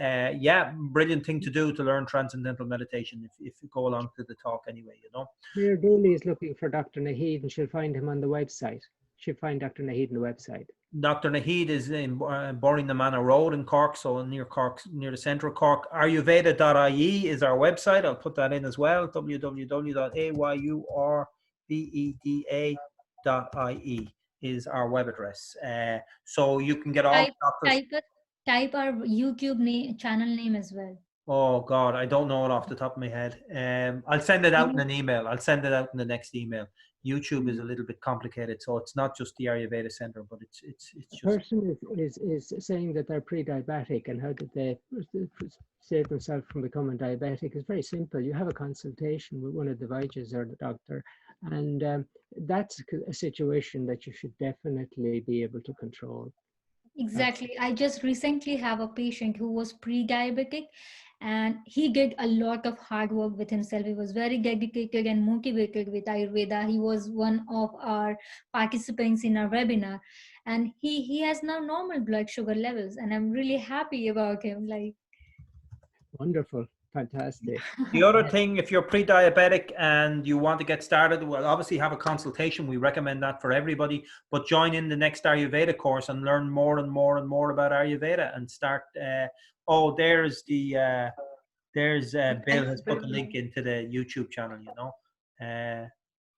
yeah, brilliant thing to do to learn transcendental meditation if you go along to the talk anyway, you know.
Claire Dooley is looking for Dr. Naheed, and she'll find him on the website. She'll find Dr. Naheed on the website. Dr.
Naheed is in Borringham Manor Road in Cork, so near the centre of Cork. Ayurveda.ie is our website. I'll put that in as well. www.ayurveda.ie is our web address. So you can get all doctors.
Type our YouTube channel name as well.
Oh God, I don't know it off the top of my head. I'll send it out in an email. I'll send it out in the next email. YouTube is a little bit complicated, so it's not just the Ayurveda Center, but it's just.
The person is saying that they're pre-diabetic, and how did they save themselves from becoming diabetic? It's very simple. You have a consultation with one of the Vaidya's or the doctor, and that's a situation that you should definitely be able to control.
Exactly. I just recently have a patient who was pre-diabetic, and he did a lot of hard work with himself. He was very dedicated and motivated with Ayurveda. He was one of our participants in our webinar, and he has now normal blood sugar levels, and I'm really happy about him. Like,
wonderful. Fantastic.
The other thing, if you're pre-diabetic and you want to get started, we'll obviously have a consultation. We recommend that for everybody, but join in the next Ayurveda course and learn more and more and more about Ayurveda and start. There's Bill has put the link into the YouTube channel, you know. I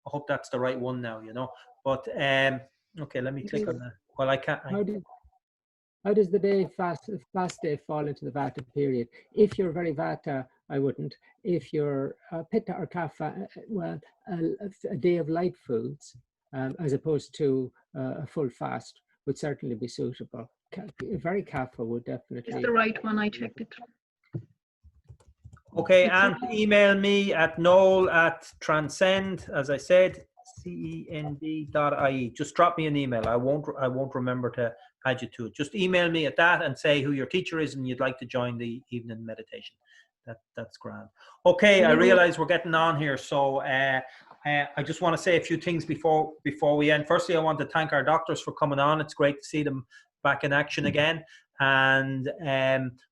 hope that's the right one now, you know. But okay, let me click on that. Well, I can't.
How does the day fast day fall into the Vata period? If you're very Vata, I wouldn't. If you're Pitta or Kapha, well, a day of light foods as opposed to a full fast would certainly be suitable. Very Kapha would definitely.
It's the right one. I checked it.
Okay, and email me at noel@transcend, as I said, cend.ie. Just drop me an email. I won't remember to add you to it. Just email me at that and say who your teacher is and you'd like to join the evening meditation. That's grand. Okay, I realize we're getting on here, so I just want to say a few things before we end. Firstly, I want to thank our doctors for coming on. It's great to see them back in action again. And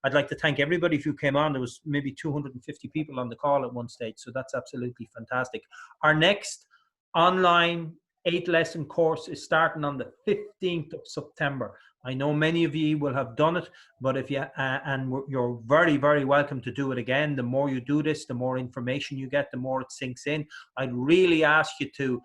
I'd like to thank everybody who came on. There was maybe 250 people on the call at one stage, so that's absolutely fantastic. Our next online 8-lesson course is starting on the 15th of September. I know many of you will have done it, but if you you're very, very welcome to do it again. The more you do this, the more information you get, the more it sinks in. I'd really ask you to,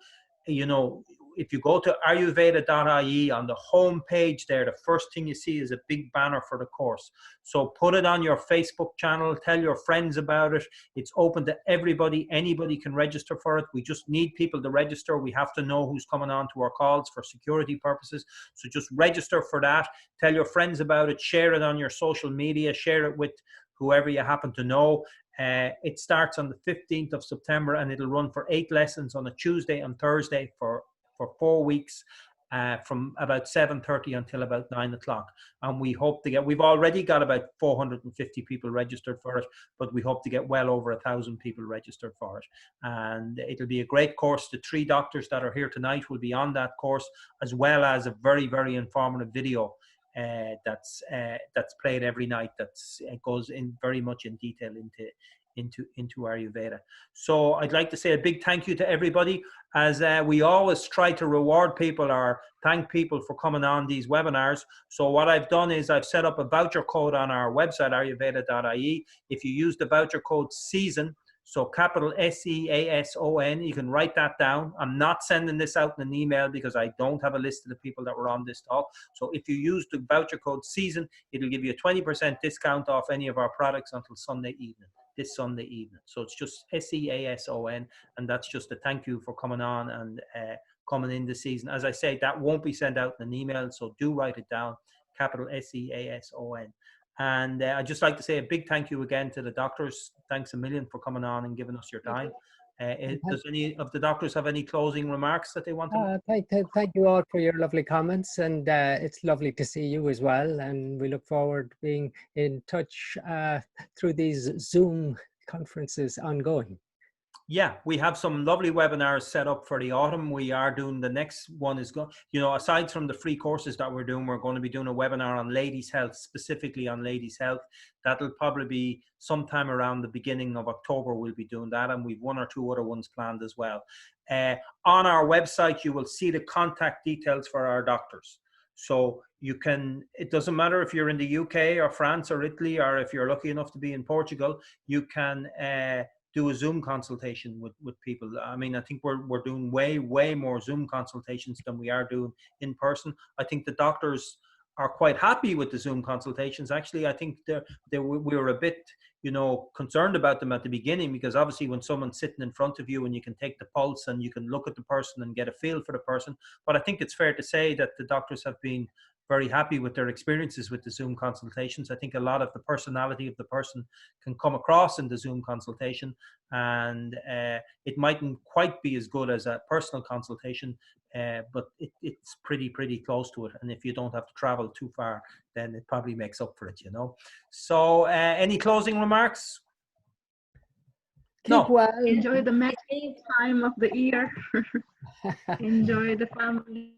you know, if you go to ayurveda.ie, on the home page there, the first thing you see is a big banner for the course. So put it on your Facebook channel, tell your friends about it. It's open to everybody. Anybody can register for it. We just need people to register. We have to know who's coming on to our calls for security purposes. So just register for that. Tell your friends about it. Share it on your social media. Share it with whoever you happen to know. It starts on the 15th of September and it'll run for 8 lessons on a Tuesday and Thursday for 4 weeks, from about 7:30 until about 9 o'clock. And we hope to we've already got about 450 people registered for it, but we hope to get well over 1,000 people registered for it. And it'll be a great course. The 3 doctors that are here tonight will be on that course, as well as a very, very informative video that's played every night. It goes in very much in detail into Ayurveda. So I'd like to say a big thank you to everybody, as we always try to reward people or thank people for coming on these webinars. So what I've done is I've set up a voucher code on our website, ayurveda.ie. If you use the voucher code SEASON, so capital SEASON, you can write that down. I'm not sending this out in an email because I don't have a list of the people that were on this talk. So if you use the voucher code SEASON, it'll give you a 20% discount off any of our products until Sunday evening, this Sunday evening. So it's just SEASON, and that's just a thank you for coming on and coming in this season. As I say, that won't be sent out in an email, so do write it down, capital SEASON. And I'd just like to say a big thank you again to the doctors. Thanks a million for coming on and giving us your time. Does any of the doctors have any closing remarks that they want to make?
Thank you all for your lovely comments, and it's lovely to see you as well. And we look forward to being in touch through these Zoom conferences ongoing.
Yeah, we have some lovely webinars set up for the autumn. We are doing, the next one is going, aside from the free courses that we're going to be doing a webinar on ladies' health, specifically on ladies' health. That'll probably be sometime around the beginning of October. We'll be doing that, and we've 1 or 2 other ones planned as well. On our website, you will see the contact details for our doctors. So you can, it doesn't matter if you're in the UK or France or Italy, or if you're lucky enough to be in Portugal, you can do a Zoom consultation with people. I mean, I think we're doing way more Zoom consultations than we are doing in person. I think the doctors are quite happy with the Zoom consultations. Actually, I think we were a bit, concerned about them at the beginning, because obviously when someone's sitting in front of you and you can take the pulse and you can look at the person and get a feel for the person. But I think it's fair to say that the doctors have been very happy with their experiences with the Zoom consultations. I think a lot of the personality of the person can come across in the Zoom consultation, and it mightn't quite be as good as a personal consultation, but it's pretty close to it. And if you don't have to travel too far, then it probably makes up for it, So any closing remarks?
Keep well.
Enjoy the next time of the year. Enjoy the family.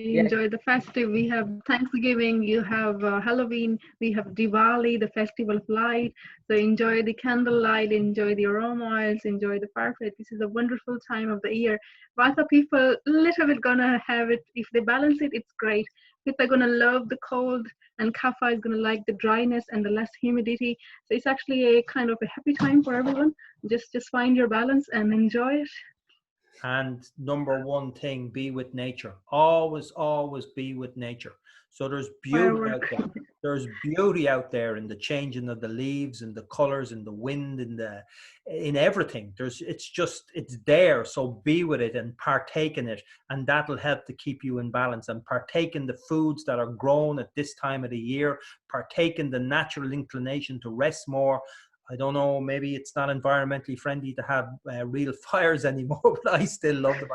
Enjoy the festive. We have Thanksgiving, you have Halloween, we have Diwali, the festival of light. So enjoy the candlelight, enjoy the aroma oils, enjoy the fireplace. This is a wonderful time of the year. Vata people little bit gonna have it. If they balance it, it's great. Pitta gonna love the cold, and Kapha is gonna like the dryness and the less humidity. So it's actually a kind of a happy time for everyone. Just find your balance and enjoy it.
And number one thing, be with nature. Always be with nature. So there's beauty out there. There's beauty out there in the changing of the leaves and the colors and the wind and in everything. It's there. So be with it and partake in it, and that'll help to keep you in balance. And partake in the foods that are grown at this time of the year. Partake in the natural inclination to rest more. I don't know, maybe it's not environmentally friendly to have real fires anymore, but I still love them.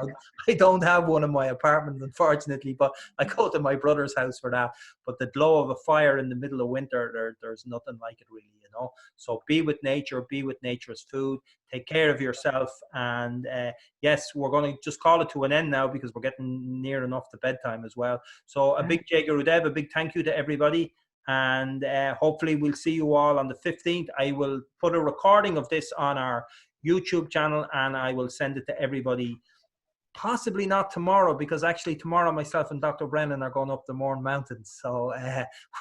I don't have one in my apartment, unfortunately, but I go to my brother's house for that. But the glow of a fire in the middle of winter, there's nothing like it really, So be with nature, be with nature's food, take care of yourself. And yes, we're going to just call it to an end now because we're getting near enough to bedtime as well. So a big Jai Gurudev, a big thank you to everybody. And hopefully we'll see you all on the 15th. I will put a recording of this on our YouTube channel and I will send it to everybody. Possibly not tomorrow, because actually tomorrow myself and Dr. Brennan are going up the Mourne Mountains. So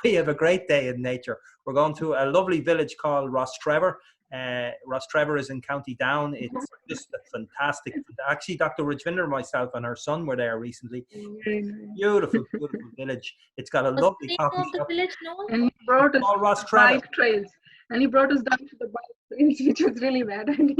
we have a great day in nature. We're going to a lovely village called Rostrevor. Rostrevor is in County Down. It's just a fantastic. Actually, Dr. Rajvinder and myself and her son were there recently. Beautiful, beautiful village. It's got a
What's
lovely
the name
coffee
of the
shop.
village now?
And he brought us
Called
to
Rostrevor.
bike trails. And he brought us down to the bike trails, which was really bad idea.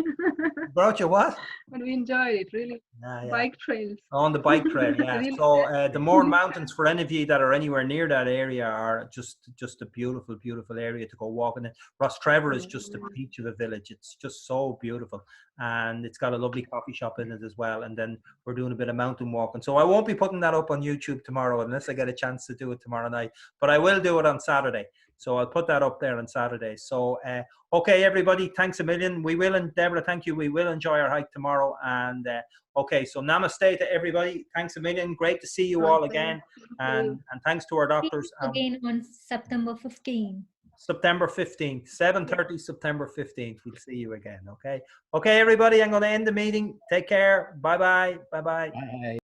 Brought you what?
But we enjoyed it, really.
Yeah.
Bike trails.
On the bike trail, yeah.
Really
So the Mourne Mountains, for any of you that are anywhere near that area, are just a beautiful, beautiful area to go walking in. Rostrevor is just a peach of a village. It's just so beautiful, and it's got a lovely coffee shop in it as well. And then we're doing a bit of mountain walking. So I won't be putting that up on YouTube tomorrow unless I get a chance to do it tomorrow night. But I will do it on Saturday. So I'll put that up there on Saturday. So okay, everybody, thanks a million. We will, and Deborah, thank you. We will enjoy our hike tomorrow. And okay, so namaste to everybody. Thanks a million. Great to see you all again. And thanks to our doctors.
Again on September 15th.
September 15th, 7:30, September 15th. We'll see you again, okay? Okay, everybody, I'm going to end the meeting. Take care. Bye-bye. Bye-bye.
Bye.